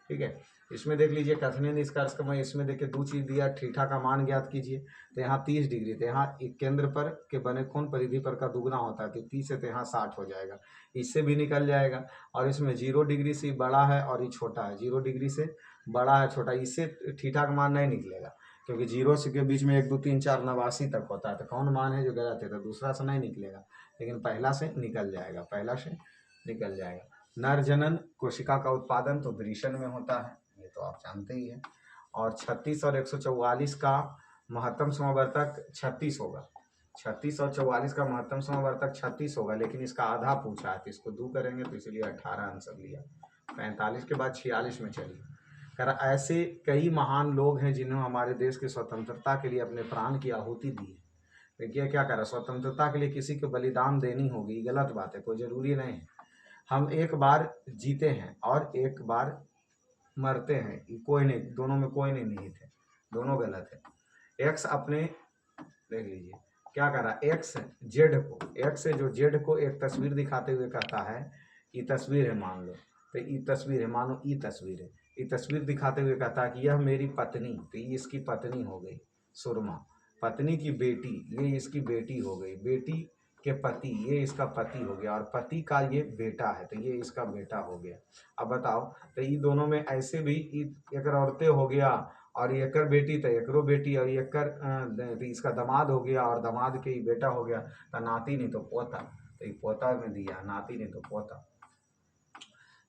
ठीक है। इसमें देख लीजिए कथनीय निष्कर्ष का, मैं इसमें देखिए 2 चीज दिया, थीटा का मान ज्ञात कीजिए। तो यहाँ 30 डिग्री, तो यहाँ एक केंद्र पर के बने कोण परिधि पर का दुगना होता है, तो 30 है तो यहाँ 60 हो जाएगा, इससे भी निकल जाएगा। और इसमें 0 डिग्री से बड़ा है और ये छोटा है, 0 डिग्री से बड़ा है छोटा, इससे थीटा का मान नहीं निकलेगा, क्योंकि 0 से के बीच में 1 2 3 4 89 तक होता है। तो कौन मान है जो गलत है, तो दूसरा से नहीं निकलेगा, लेकिन पहला से निकल जाएगा, पहला से निकल जाएगा। नर जनन कोशिका का उत्पादन तो वृषण में होता है, ये तो आप जानते ही हैं। और 36 और 144 का महत्तम समवर्तक 36 होगा, 36 और 44 का महत्तम समवर्तक 36 होगा, लेकिन इसका आधा पूछा है, तो इसको 2 करेंगे तो इसलिए 18 आंसर लिया। 45 के बाद 46 में चलिए। कर ऐसे कई महान लोग हैं जिन्होंने हमारे देश की स्वतंत्रता के लिए अपने प्राण की आहुति दी है। देखिए क्या करा, स्वतंत्रता के लिए किसी को बलिदान देनी होगी, गलत बात है, कोई जरूरी नहीं है। हम एक बार जीते हैं और एक बार मरते हैं, कोई नहीं, दोनों में कोई नहीं निहित है, दोनों गलत है। एक्स अपने देख लीजिए क्या करा, एक्स से जो जेड को एक तस्वीर दिखाते हुए कहता है, ये तस्वीर है मान लो, तो ये तस्वीर है, मानो ये तस्वीर है, ये तस्वीर दिखाते हुए कहता है कि यह मेरी पत्नी, तो ये इसकी पत्नी हो गई सुरमा, पत्नी की बेटी, ये इसकी बेटी हो गई, बेटी के पति, ये इसका पति हो गया, और पति का ये बेटा है, तो ये इसका बेटा हो गया। अब बताओ, तो ये दोनों में ऐसे भी एक औरतें हो गया, और एकर बेटी तो एकरो बेटी, और एकर तो इसका दामाद हो गया, और दामाद के ही बेटा हो गया, तो नाती नहीं तो पोता, तो ये पोता में दिया, नाती नहीं तो पोता।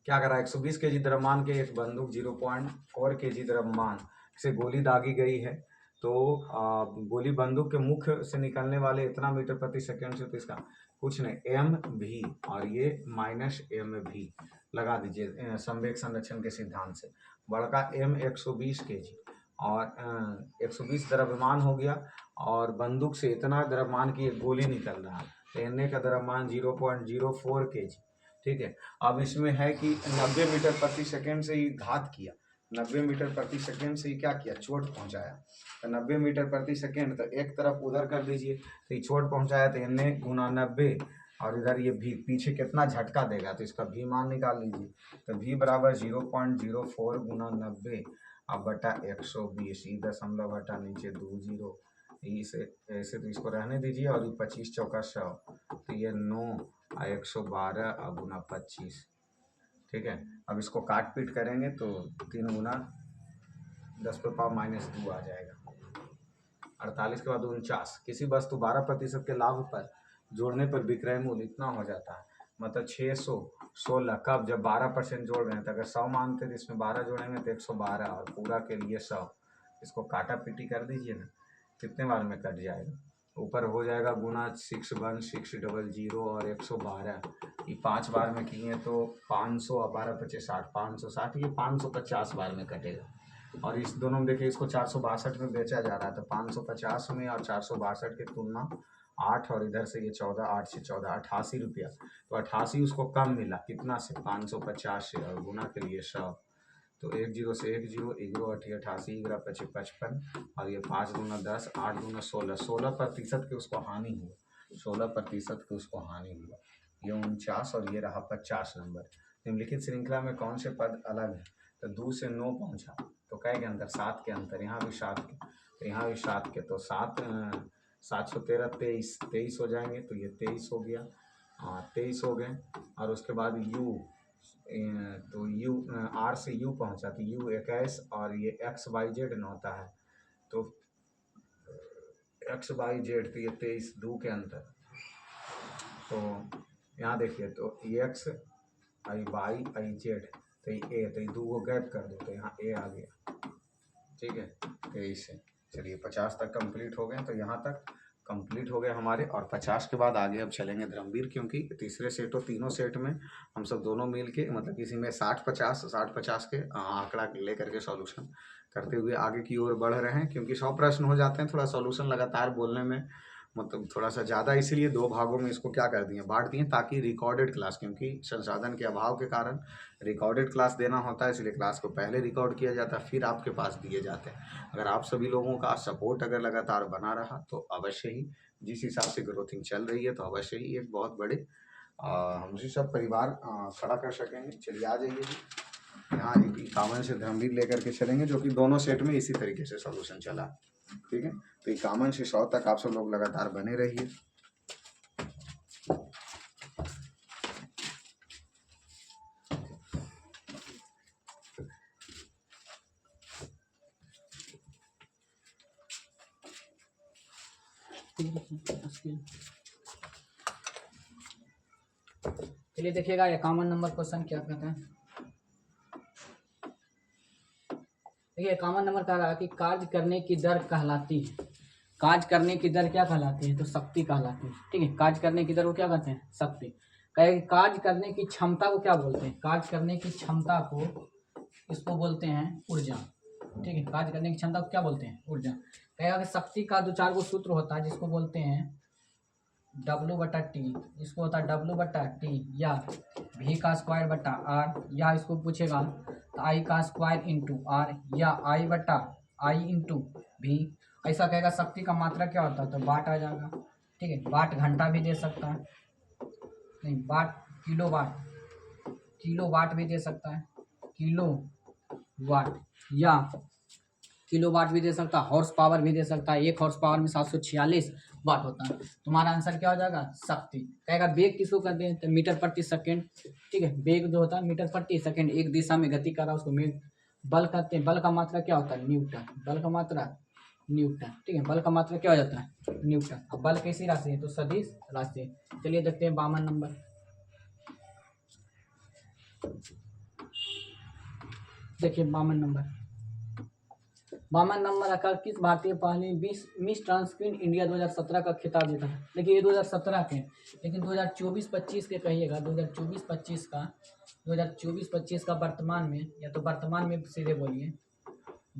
क्या करा, 120 केजी द्रव्यमान के एक बंदूक 0.4 केजी द्रव्यमान से गोली दागी गई है, तो गोली बंदूक के मुख से निकलने वाले इतना मीटर प्रति सेकंड से, तो इसका कुछ नहीं एम भी, और ये -mv लगा दीजिए संवेग संरक्षण के सिद्धांत से। बड़का एम 120 केजी और 120 द्रव्यमान हो गया, और बंदूक से इतना द्रव्यमान की एक गोली निकल रहा है, तो एन का द्रव्यमान 0.04 केजी। ठीक है। अब इसमें है कि 90 मीटर प्रति सेकंड से ही घात किया, 90 मीटर प्रति सेकंड से ही क्या किया, चोट पहुंचाया। तो 90 मीटर प्रति सेकंड, तो एक तरफ उधर कर दीजिए, तो ये चोट पहुंचाया, तो एन गुना 90, और इधर ये भी पीछे कितना झटका देगा, तो इसका भी मान निकाल लीजिए। तो भी बराबर 0.04 गुना 90, अब बटा 120, ई दशमलव हटा नीचे 2 जीरो, इसे ऐसे तो इसको रहने दीजिए, और ये 25 चौका 100, तो ये 9 और 112 और गुना 25, ठीक है। अब इसको काट पीट करेंगे तो 3 गुना 10⁻⁻2 आ जाएगा। 48 के बाद 49, किसी वस्तु 12% के लाभ पर जोड़ने पर विक्रय मूल्य इतना हो जाता है, मतलब 616। कब? जब 12% जोड़ रहे हैं, तो अगर 100 मानते तो इसमें 12 जोड़ेंगे तो 112, और पूरा के लिए 100। इसको काटा पीटी कर दीजिए ना, कितने बार में कट जाएगा? ऊपर हो जाएगा गुना 61600 और 112, ये 5 बार में किए तो 500 और 12 × 5 = 60, 560, ये 550 बार में कटेगा। और इस दोनों में देखिए, इसको 462 में बेचा जा रहा है, तो 550 में और 462 की तुलना 8, और इधर से ये 14, 8 से 14, 88 रुपया। तो 88 उसको कम मिला, कितना से? 550 से, और गुना के लिए 100, तो 1 0 से 1 0, 88, 55, और ये 5 दूना 10, 8 दूना 16, 16% के उसको हानि हुआ, 16% के उसको हानि हुआ। ये 49, और ये रहा 50 नंबर। निम्नलिखित श्रृंखला में कौन से पद अलग है? तो 2 से 9 पहुंचा, तो कै के अंतर? 7 के अंतर, यहाँ भी 7 के, तो यहाँ भी 7 के, तो 7 713 23 हो जाएंगे, तो ये 23 हो गया, 23 हो गए। और उसके बाद यू, तो यू आर से यू पहुंचा, तो यू 21, और ये XYZ न होता है, तो XYZ, तो ये 23, 2 के अंतर। तो यहाँ देखिए, तो X I Y I Z, तो ये ए, तो ये 2 को गैप कर दो, तो यहाँ ए आ गया, ठीक है। तो इससे चलिए 50 तक कंप्लीट हो गए, तो यहाँ तक कंप्लीट हो गए हमारे। और 50 के बाद आगे अब चलेंगे धर्मवीर, क्योंकि तीसरे सेट और तीनों सेट में हम सब दोनों मिल के, मतलब किसी में 60-50 के आंकड़ा लेकर के सॉल्यूशन करते हुए आगे की ओर बढ़ रहे हैं, क्योंकि 100 प्रश्न हो जाते हैं, थोड़ा सॉल्यूशन लगातार बोलने में मतलब थोड़ा सा ज़्यादा, इसीलिए 2 भागों में इसको क्या कर दिए, बांट दिए, ताकि रिकॉर्डेड क्लास, क्योंकि संसाधन के अभाव के कारण रिकॉर्डेड क्लास देना होता है, इसलिए क्लास को पहले रिकॉर्ड किया जाता है, फिर आपके पास दिए जाते हैं। अगर आप सभी लोगों का सपोर्ट अगर लगातार बना रहा, तो अवश्य ही जिस हिसाब से ग्रोथिंग चल रही है, तो अवश्य ही एक बहुत बड़े हम सब परिवार खड़ा कर सकेंगे। चलिए आ जाइए जी, यहाँ 51 से धर्मवीर लेकर के चलेंगे, जो कि दोनों सेट में इसी तरीके से सॉल्यूशन चला, ठीक है। तो 51 से 100 तक आप सब लोग लगातार बने रहिए। चलिए देखिएगा 51 नंबर क्वेश्चन क्या कहता है। देखिए 51 नंबर कह रहा है कि कार्य करने की दर कहलाती है, कार्य करने की दर क्या कहलाती है? तो शक्ति कहलाती है, ठीक है। कार्य करने की दर को क्या कहते हैं? शक्ति। कहे कार्य करने की क्षमता को क्या बोलते हैं? कार्य करने की क्षमता को इसको बोलते हैं ऊर्जा, ठीक है। कार्य करने की क्षमता को क्या बोलते हैं? ऊर्जा। कहेगा कि शक्ति का 2-4 गो सूत्र होता है, जिसको बोलते हैं W/T, इसको होता है W/T, या V²/R, या इसको पूछेगा तो I² × R, या I/I V। ऐसा कहेगा। शक्ति का मात्रा क्या होता है? तो वाट आ जाएगा, ठीक है। वाट घंटा भी दे सकता है, नहीं वाट किलो वाट भी दे सकता है, किलोवाट, या किलोवाट भी दे सकता है, हॉर्स पावर भी दे सकता है। 1 हॉर्स पावर में 746 वाट होता है। तुम्हारा आंसर क्या हो जाएगा? शक्ति। कहेगा वेग किसको करते हैं? तो मीटर प्रति सेकेंड, ठीक है। वेग जो होता है मीटर प्रति सेकेंड, एक दिशा में गति कर रहा है उसको बल कहते हैं। बल का मात्रा क्या होता है? न्यूटन। बल का मात्रा न्यूटन, ठीक है। बल का मात्रा क्या हो जाता है? न्यूटन। अब बल कैसी राशि है? तो सदिश राशि। चलिए देखते हैं 52 नंबर। देखिए 52 नंबर आकर किस भारतीय पहली मिस ट्रांसक्वीन इंडिया 2017 का खिताब जीता है? देखिए ये 2017 के, लेकिन 2024-25 के कहिएगा, 2024-25 का वर्तमान में, या तो वर्तमान में सीधे बोलिए,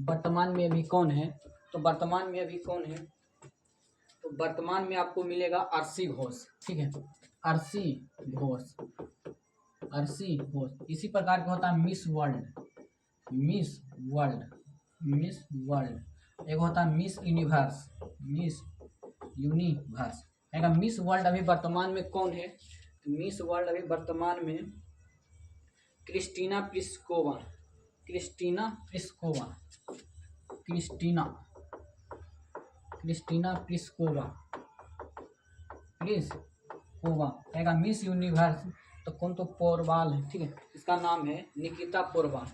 वर्तमान में अभी कौन है? तो वर्तमान में अभी कौन है? तो वर्तमान में आपको मिलेगा आरसी घोष, ठीक है। आरसी घोष। इसी प्रकार का होता है मिस वर्ल्ड, एक होता है मिस यूनिवर्स। मिस वर्ल्ड अभी वर्तमान में कौन है? तो मिस वर्ल्ड अभी वर्तमान में क्रिस्टीना प्लिस्कोवा, क्रिस्टीना प्लिस्कोवा कहेगा मिस यूनिवर्स तो कौन, तो पोरवाल है, ठीक है। इसका नाम है निकिता पोरवाल,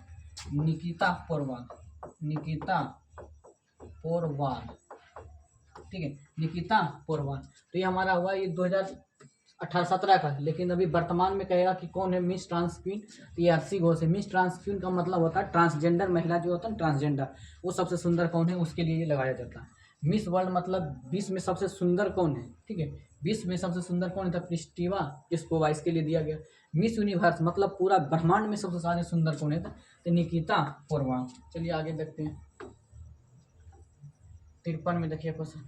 ठीक है, निकिता पोरवाल। तो ये हमारा हुआ ये 2018-17 का। लेकिन अभी वर्तमान में कहेगा कि कौन है मिस ट्रांस क्वीन, तो ये अर्शी घोष है। मिस ट्रांस क्वीन का मतलब होता है ट्रांसजेंडर महिला जो होता है ट्रांसजेंडर, वो सबसे सुंदर कौन है उसके लिए ये लगाया जाता है। मिस वर्ल्ड मतलब विश्व में सबसे सुंदर कौन है, ठीक है, विश्व में सबसे सुंदर कौन है, तो क्रिस्टीवा प्लिस्कोवा, इसके लिए दिया गया। मिस यूनिवर्स मतलब पूरा ब्रह्मांड में सबसे ज्यादा सुंदर कौन है, तो निकिता पोरवाल। चलिए आगे देखते हैं। 53 में देखिए क्वेश्चन,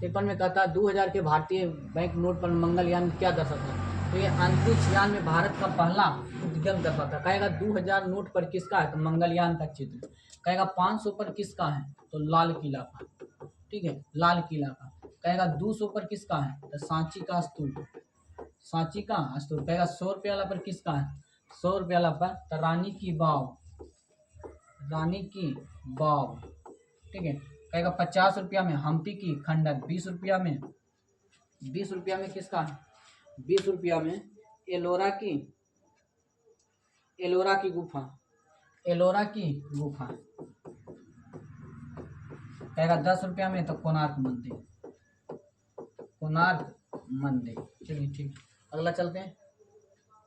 53 में कहता है 2000 के भारतीय बैंक नोट पर मंगलयान क्या दर्शाता है, तो ये अंतरिक्ष यान में भारत का पहला उद्यम दर्शाता है। कहेगा 2000 नोट पर किसका है, तो मंगलयान का चित्र। कहेगा 500 पर किसका है, तो लाल किला का, ठीक है, लाल किला का। कहेगा 200 पर किसका है, तो सांची का स्तूप, कहेगा 100 रुपये वाला पर किसका है, 100 रुपये वाला पर तो रानी की बाव, ठीक है। कहेगा 50 रुपया में हम्पी की खंडर, 20 रुपया में किसका है, 20 रुपया में एलोरा की गुफा, कहेगा 10 रुपया में तो कोणार्क मंदिर। चलिए ठीक, अगला चलते हैं।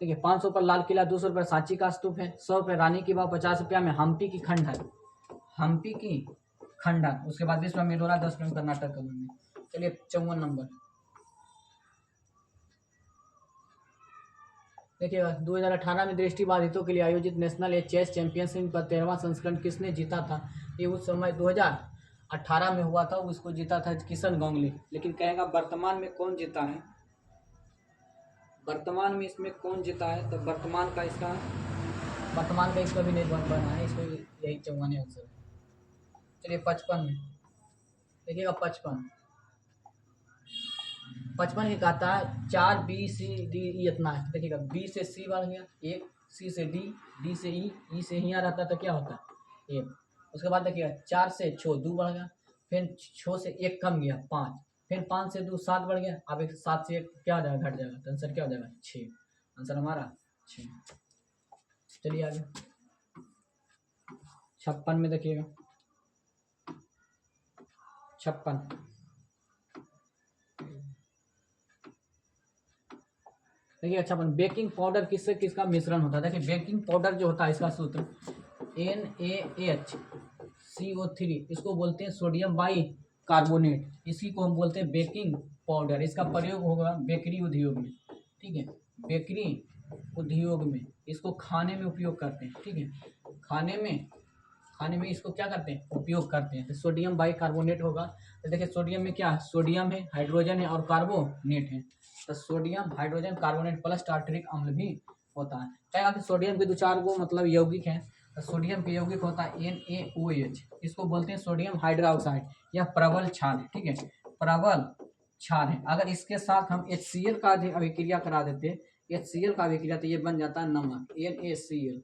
ठीक है, 500 पर लाल किला, 200 रुपये सांची का स्तूप है, 100 रुपये रानी की बाव, 50 रुपया में हम्पी की खंडर, उसके बाद 20 रुपये में एलोरा, 10 रुपये में कर्नाटक का मंदिर। चलिए 54 नंबर देखिएगा। 2018 में दृष्टिबाधितों के लिए आयोजित नेशनल चेस चैंपियनशिप का 13वां संस्करण किसने जीता था, ये उस समय 2018 में हुआ था, उसको जीता था किशन गोंगले। लेकिन कहेगा वर्तमान में कौन जीता है, वर्तमान में इसमें कौन जीता है, तो वर्तमान में इसका भी नहीं बना है, इसको यही 54 आंसर है। चलिए 55 में देखिएगा। 55 के कहता है 4 B C D E इतना है। देखिएगा B से C बढ़ गया 1, C से D, D से E से यहाँ रहता तो क्या होता है 1। उसके बाद देखिएगा 4 से 6 2 बढ़ गया, फिर 6 से 1 कम गया 5, फिर 5 से 2 7 बढ़ गया। अब 7 से 1 क्या हो जाएगा, घट जाएगा, तो आंसर क्या हो जाएगा 6, आंसर हमारा 6। चलिए आगे 56 में देखिएगा। 56 देखिए, अच्छा बेकिंग पाउडर किसका मिश्रण होता है। देखिए बेकिंग पाउडर जो होता है इसका सूत्र NaHCO3, इसको बोलते हैं सोडियम बाई कार्बोनेट, इसी को हम बोलते हैं बेकिंग पाउडर। इसका प्रयोग होगा बेकरी उद्योग में, ठीक है, बेकरी उद्योग में इसको खाने में उपयोग करते हैं, ठीक है, खाने में इसको क्या करते हैं, उपयोग करते हैं। तो सोडियम बाई कार्बोनेट होगा। तो देखिए सोडियम में क्या है, सोडियम है, हाइड्रोजन है और कार्बोनेट है। तो sodium hydrogen carbonate plus tartaric अम्ल भी होता है। क्या कि सोडियम के 2-4 गो मतलब यौगिक हैं। तो सोडियम के यौगिक होता है NaOH, इसको बोलते हैं सोडियम हाइड्रोक्साइड, यह प्रबल क्षार है, ठीक है, प्रबल क्षार है। अगर इसके साथ हम HCl का अभिक्रिया करा देते, HCl का अभिक्रिया, तो ये बन जाता है नमक NaCl,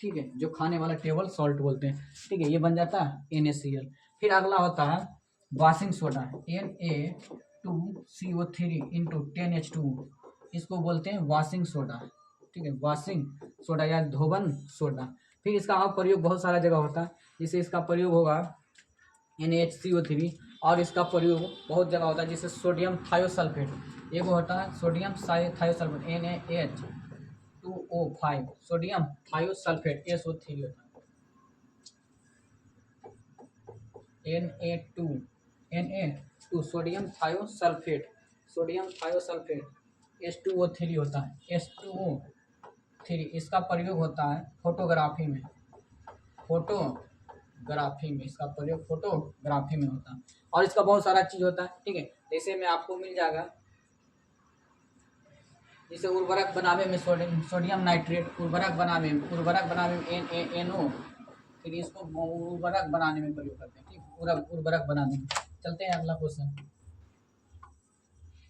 ठीक है, जो खाने वाला टेबल सॉल्ट बोलते हैं, ठीक है, ये बन जाता है NaCl। फिर अगला होता है washing soda Na2CO3 into 10H2, इसको बोलते हैं वाशिंग सोडा, ठीक है, वाशिंग सोडा या धोबन सोडा। फिर इसका प्रयोग बहुत सारा जगह होता है, जिसे इसका प्रयोग होगा NaHCO3, और इसका प्रयोग बहुत जगह होता है, जिसे सोडियम थायोसल्फेट, एक होता है sodium thiosulphate NaH2O5, sodium thiosulphate SO3 होता है Na2 सोडियम थायोसल्फेट H2O3 होता है H2O3। इसका प्रयोग होता है फोटोग्राफी में, इसका प्रयोग फोटोग्राफी में होता है, और इसका बहुत सारा चीज होता है, ठीक है। जैसे में आपको मिल जाएगा, जैसे उर्वरक बनावे में सोडियम नाइट्रेट, उर्वरक बनावे में NaNO, फिर इसको उर्वरक बनाने में प्रयोग करते हैं, ठीक, उर्वरक बनाने में। चलते हैं अगला क्वेश्चन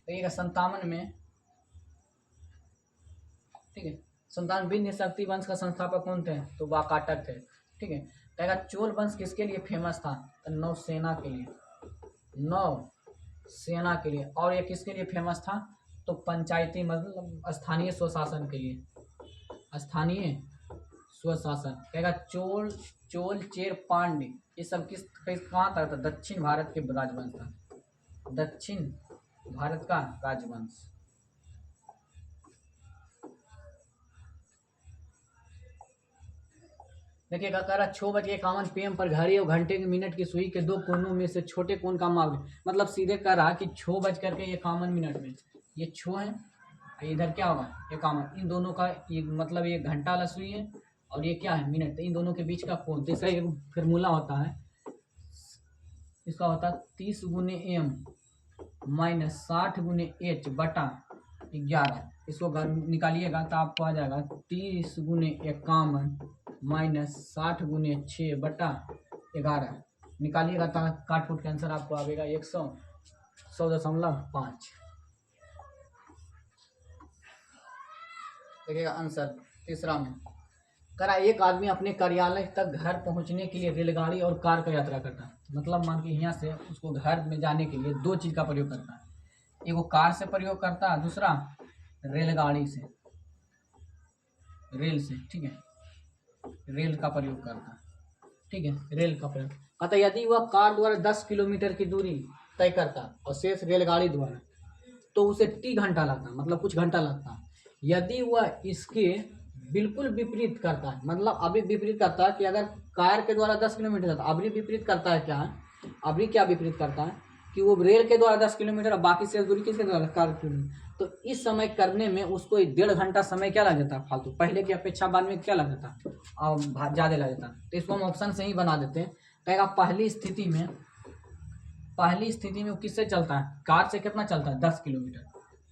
देखिएगा। 57 में, ठीक है, 57 विंध्य शक्ति वंश का संस्थापक कौन थे, तो वाकाटक थे, ठीक है। कहेगा चोल वंश किसके लिए फेमस था, तो नौसेना के लिए, नौसेना के लिए। और ये किसके लिए फेमस था, तो पंचायती मतलब स्थानीय स्वशासन के लिए, स्थानीय स्वशासन। कहेगा चोल, चोल, चेर, पांड्य, ये सब कहाँ तक था, दक्षिण भारत के राजवंश था, दक्षिण भारत का राजवंश। देखिएगा कह रहा 6:51 PM पर घड़ी और घंटे के मिनट की सुई के दो कोनों में से छोटे कोण का माप, मतलब सीधे कह रहा कि 6:51 में ये 6 है, इधर क्या होगा 51, इन दोनों का ये मतलब ये घंटा वाला सुई है और ये क्या है मिनट, तो इन दोनों के बीच का कोण, तो इसका एक फार्मूला होता है, इसका होता है 30 × M - 60 × H बटा 11। इसको निकालिएगा तो आपको आ जाएगा 30 × 51 - 60 × 6 बटा 11। निकालिएगा तो काट फूट के आंसर आपको आएगा 100.5। देखिएगा आंसर तीसरा में करा, एक आदमी अपने कार्यालय तक घर पहुंचने के लिए रेलगाड़ी और कार का यात्रा करता है। मतलब मान के यहाँ से उसको घर में जाने के लिए दो चीज़ का प्रयोग करता है, एक वो कार से प्रयोग करता है, दूसरा रेलगाड़ी से, रेल से, ठीक है, रेल का प्रयोग करता है, ठीक है, रेल का प्रयोग कहता। यदि वह कार द्वारा 10 किलोमीटर की दूरी तय करता और शेष रेलगाड़ी द्वारा, तो उसे टी घंटा लगता, मतलब कुछ घंटा लगता। यदि वह इसके बिल्कुल विपरीत करता है, मतलब अभी विपरीत करता है कि अगर कार के द्वारा 10 किलोमीटर जाता, अभी विपरीत करता है क्या, अभी क्या विपरीत करता है कि वो रेल के द्वारा 10 किलोमीटर और बाकी शेष दूरी किसके द्वारा, कार के, तो इस समय करने में उसको 1.5 घंटा समय क्या लग जाता है फालतू, पहले की अपेक्षा बाद में क्या लग जाता और ज़्यादा लग जाता। तो इसको हम ऑप्शन से ही बना देते हैं। कहेगा पहली स्थिति में वो किससे चलता है, कार से कितना चलता है 10 किलोमीटर,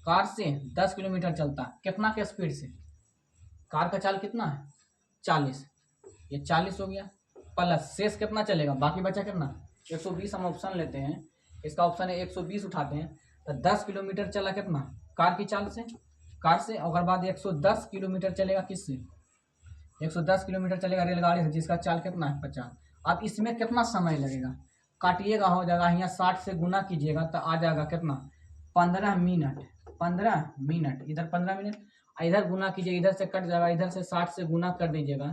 कार से 10 किलोमीटर चलता है, कितना के स्पीड से, कार का चाल कितना है 40, ये 40 हो गया, प्लस शेष कितना चलेगा, बाकी बचा कितना 120। हम ऑप्शन लेते हैं, इसका ऑप्शन है 120 उठाते हैं, तो 10 किलोमीटर चला कितना कार की चाल से, कार से, और बाद 110 किलोमीटर चलेगा किससे, 110 किलोमीटर चलेगा रेलगाड़ी से, जिसका चाल कितना है 50। अब इसमें कितना समय लगेगा, काटिएगा हो जाएगा, यहाँ 60 से गुना कीजिएगा तो आ जाएगा कितना 15 मिनट, 15 मिनट, इधर 15 मिनट, इधर गुना कीजिए, इधर से कट जाएगा, इधर से 60 से गुना कर दीजिएगा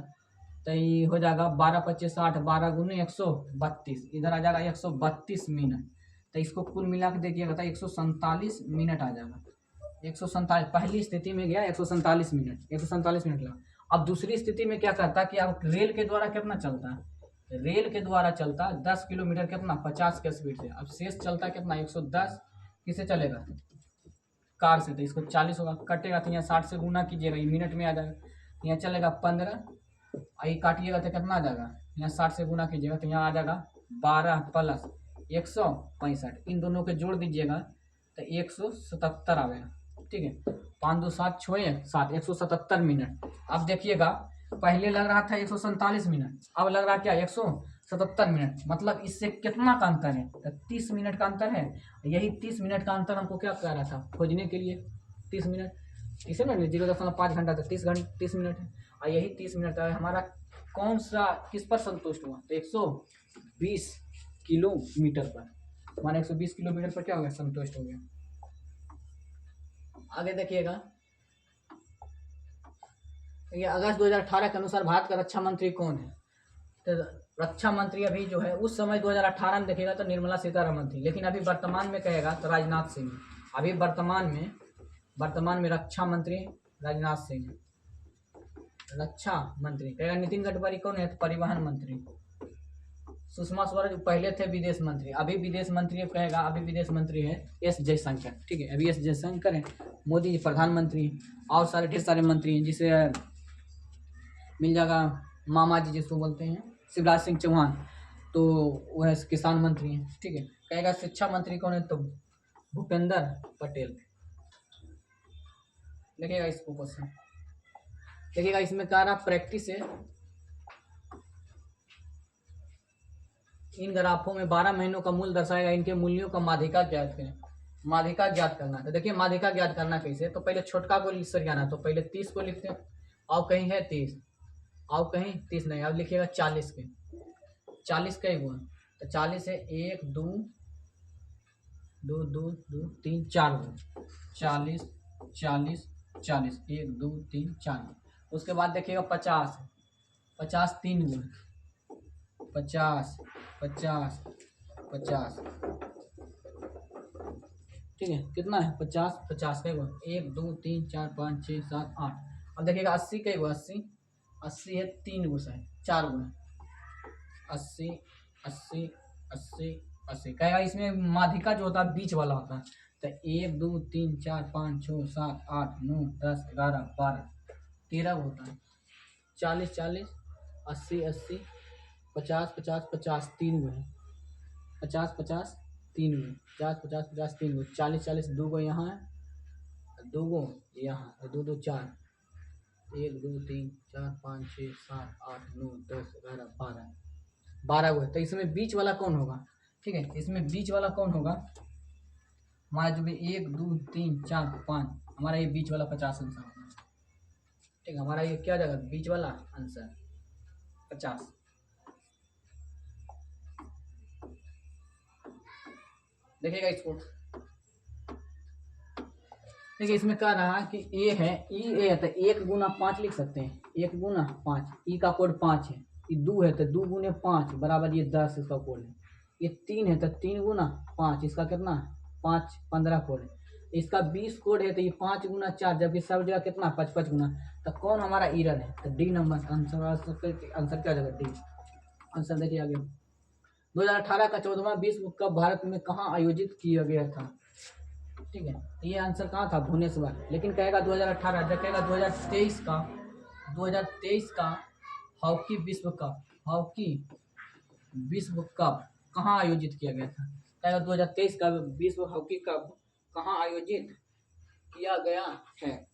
तो ये हो जाएगा 12 × 25 = 60, 12 × 132, इधर आ जाएगा 132 मिनट। तो इसको कुल मिला के देखिएगा तो 147 मिनट आ जाएगा, 147। पहली स्थिति में गया 147 मिनट, 147 मिनट लगा। अब दूसरी स्थिति में क्या करता है कि अब रेल के द्वारा कितना चलता है, रेल के द्वारा चलता है 10 किलोमीटर कितना 50 के स्पीड से, अब शेष चलता है कितना 110, किससे चलेगा कार से, तो इसको 40 होगा, कटेगा तो यहाँ 60 से गुना कीजिएगा, ये मिनट में आ जाएगा, यहाँ चलेगा 15, आई काटिएगा तो कितना आ जाएगा, यहाँ 60 से गुना कीजिएगा तो यहाँ आ जाएगा 12 + 165, इन दोनों के जोड़ दीजिएगा तो 177 आएगा, ठीक है, 5 2 7 6 1 7, 177 मिनट। अब देखिएगा पहले लग रहा था 147 मिनट, अब लग रहा क्या 177 मिनट, मतलब इससे कितना का अंतर है, तो 30 मिनट का अंतर है। यही 30 मिनट का अंतर हमको क्या कह रहा था खोजने के लिए, 30 मिनट, 30 मिनट 0.5 घंटा तक 30 मिनट है, और यही 30 मिनट है हमारा कौन सा किस पर संतुष्ट हुआ, तो 120 किलोमीटर पर, हमारा 120 किलोमीटर पर क्या हो गया संतुष्ट हो गया। आगे देखिएगा, ये अगस्त 2018 के अनुसार भारत का रक्षा मंत्री कौन है, तो रक्षा मंत्री अभी जो है उस समय 2018 में देखिएगा तो निर्मला सीतारमण थी, लेकिन अभी वर्तमान में कहेगा तो राजनाथ सिंह, अभी वर्तमान में रक्षा मंत्री राजनाथ सिंह, रक्षा मंत्री कहेगा। नितिन गडकरी कौन है, तो परिवहन मंत्री। सुषमा स्वराज पहले थे विदेश मंत्री, अभी विदेश मंत्री कहेगा, अभी विदेश मंत्री है एस जयशंकर, ठीक है, अभी एस जयशंकर है। मोदी जी प्रधानमंत्री, और सारे ढेर सारे मंत्री हैं, जिसे मिल जाएगा मामा जी जिसको बोलते हैं शिवराज सिंह चौहान, तो वह किसान मंत्री हैं, ठीक है। कहेगा शिक्षा मंत्री कौन है, तो भूपेंद्र पटेल। देखिएगा इसको क्वेश्चन, देखिएगा इसमें कह रहा प्रैक्टिस है, इन ग्राफों में 12 महीनों का मूल्य दर्शाएगा, इनके मूल्यों का माध्यिका ज्ञात करें। माध्यिका ज्ञात करना, तो देखिए माध्यिका ज्ञात करना कैसे, तो पहले छोटका को सरियाना, तो पहले 30 को लिखते हैं, और कहीं है 30, अब कहीं 30 नहीं, अब लिखिएगा 40 के, 40 का ही गुण, तो 40 है 1 2 2 2 2 3 4 गुण, 40 40 40 1 2 3 4। उसके बाद देखिएगा 50 है, 50 3 गुण, 50 50 50, ठीक है, कितना है 50 50 का गुण, 1 2 3 4 5 6 7 8। अब देखिएगा 80 का गुण, 80 80 है 3 गुण है 4 गुण, 80 80 80 80 कहेगा। इसमें माध्यिका जो होता है बीच वाला होता है, तो 1 2 3 4 5 6 7 8 9 10 11 12 13 होता है, 40 40 80 80 50 50 50 3 गुण, 50 50 3 गुण, 50 50 50 3 गुण, 40 40 2 गो यहाँ है, 2 गो यहाँ, 2 2 4, 1 2 3 4 5 6 7 8 9 10 11 12 12 गो है। तो इसमें बीच वाला कौन होगा, ठीक है, इसमें बीच वाला कौन होगा हमारा, जो भी 1 2 3 4 5, हमारा ये बीच वाला 50 आंसर होगा, ठीक है, हमारा ये क्या जाएगा बीच वाला आंसर 50। देखिएगा इसको, देखिए इसमें कह रहा है कि ए है, ई ए है, तो 1 गुना 5 लिख सकते हैं, 1 गुना 5, ई का कोड 5 है, ये 2 है तो 2 गुने 5 बराबर ये 10 इसका कोड है, ये 3 है तो 3 गुना 5 इसका कितना 5 15 कोड है, इसका 20 कोड है तो ये 5 गुना 4, जबकि सब जगह कितना 5 5 गुना, तो कौन हमारा ईरन है, तो डी नंबर आंसर। आंसर क्या जगह डी आंसर। देखिए आगे 2018 का 14वां विश्व कप भारत में कहाँ आयोजित किया गया था, ठीक है, ये आंसर कहाँ था भुवनेश्वर, लेकिन कहेगा 2018, देखेगा 2023 का हॉकी विश्व कप, हॉकी विश्व कप कहाँ आयोजित किया गया था, कहेगा 2023 का विश्व हॉकी कप कहाँ आयोजित किया गया है।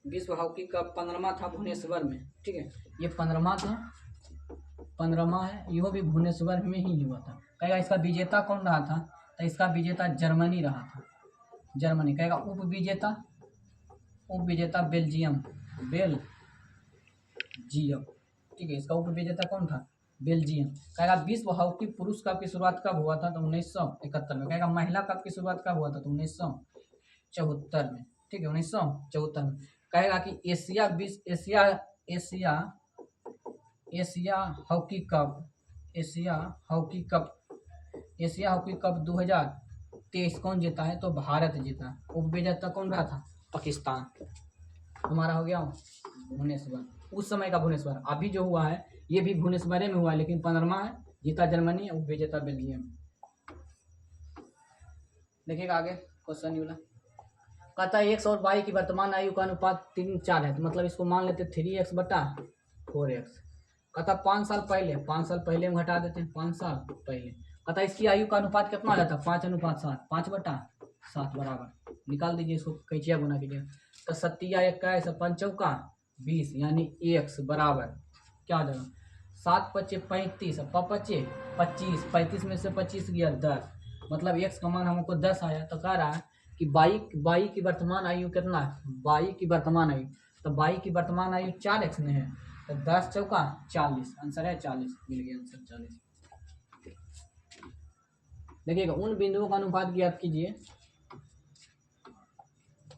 विश्व हॉकी कप 15वां था भुवनेश्वर में, ठीक है, ये 15वां था, 15वां है, यह भी भुवनेश्वर में ही हुआ था। कहेगा इसका विजेता कौन रहा था, तो इसका विजेता जर्मनी रहा था, जर्मनी। कहेगा उप विजेता बेल्जियम, बेल्जियम, ठीक है, इसका उप विजेता कौन था बेल्जियम। कहेगा विश्व हॉकी पुरुष कप की शुरुआत कब हुआ था, तो 1971 में। कहेगा महिला कप की शुरुआत कब हुआ था, तो 1974 में, ठीक है, 1974 में। कहेगा कि एशिया हॉकी कप 2023 कौन जीता है, तो भारत जीता। उप विजेता कौन रहा था, पाकिस्तान। हमारा हो गया भुवनेश्वर, उस समय का भुवनेश्वर। अभी जो हुआ है ये भी भुवनेश्वर में हुआ है, लेकिन 15वां है, जीता जर्मनी, उप विजेता बेल्जियम। देखिएगा आगे क्वेश्चन वाला, कहता है x और y की वर्तमान आयु का अनुपात 3:4 है, तो मतलब इसको मान लेते 3x/4x। कहता 5 साल पहले हम घटा देते हैं, 5 साल पहले। कहता इसकी आयु का अनुपात कितना आ जाता है, 5:7, 5/7 बराबर, निकाल दीजिए इसको, कैचिया गुना कीजिए, तो 7 या 21 5 चौका 20, यानी x बराबर क्या हो जाएगा 7 5 35, 5 25, 35 में से 25 गया 10, मतलब x का मान हमको 10 आया। तो कह रहा है कि बाई की वर्तमान आयु कितना है, बाई की वर्तमान आयु, तो बाई की वर्तमान आयु 4x में है, तो 10 चौका 40, आंसर है 40, मिल गया आंसर 40। देखिएगा उन बिंदुओं का अनुपात ज्ञात कीजिए,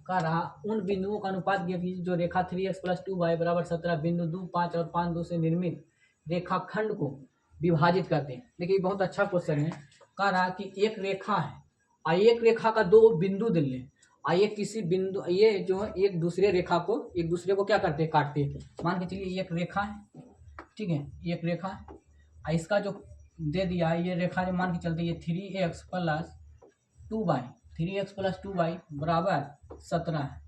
कह रहा उन बिंदुओं का अनुपात ज्ञात कीजिए जो रेखा 3x + 2y = 17 बिंदु 2 5 और 5 2 से निर्मित रेखाखंड को विभाजित करते हैं। देखिए बहुत अच्छा क्वेश्चन है। कह रहा कि एक रेखा है, एक रेखा का 2 बिंदु दे लें, ये किसी बिंदु, ये जो है एक दूसरे रेखा को, एक दूसरे को क्या करते हैं, काटते हैं। मान के चलिए एक रेखा है, ठीक है, एक रेखा है, इसका जो दे दिया है ये रेखा, जो मान के चलते ये 3x + 2y, 3x + 2y = 17 है।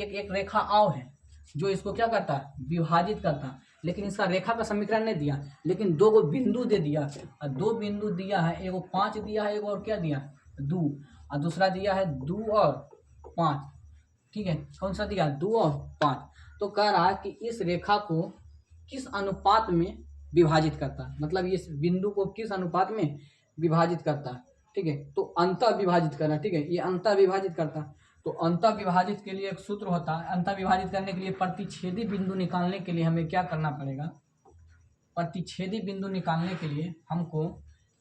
एक रेखा और है जो इसको क्या करता है, विभाजित करता है, लेकिन इसका रेखा का समीकरण नहीं दिया, लेकिन 2 गो बिंदु दे दिया, और 2 बिंदु दिया है, एगो 5 दिया है, एगो और क्या दिया 2, और दूसरा दिया है 2 और 5, ठीक है, कौन सा दिया 2 और 5। तो कह रहा है कि इस रेखा को किस अनुपात में विभाजित करता है, मतलब इस बिंदु को किस अनुपात में विभाजित करता है। ठीक है, तो अंतः विभाजित करना, ठीक है, ये अंतः विभाजित करता। तो अंतः विभाजित के लिए एक सूत्र होता है, अंतः विभाजित करने के लिए प्रतिच्छेदी बिंदु निकालने के लिए हमें क्या करना पड़ेगा, प्रतिच्छेदी बिंदु निकालने के लिए हमको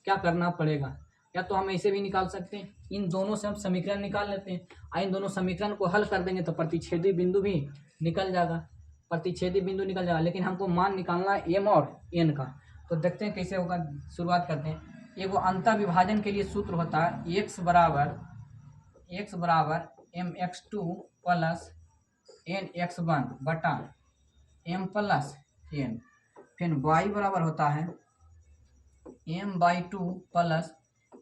क्या करना पड़ेगा, या तो हम ऐसे भी निकाल सकते हैं, इन दोनों से हम समीकरण निकाल लेते हैं, और इन दोनों समीकरण को हल कर देंगे तो प्रतिच्छेदी बिंदु भी निकल जाएगा, प्रतिच्छेदी बिंदु निकल जाएगा। लेकिन हमको मान निकालना है एम और एन का, तो देखते हैं कैसे होगा। शुरुआत करते हैं। एगो अंतः विभाजन के लिए सूत्र होता है एक्स बराबर M X two plus N X one बटा एम प्लस एन, फिर y बराबर होता है M by two plus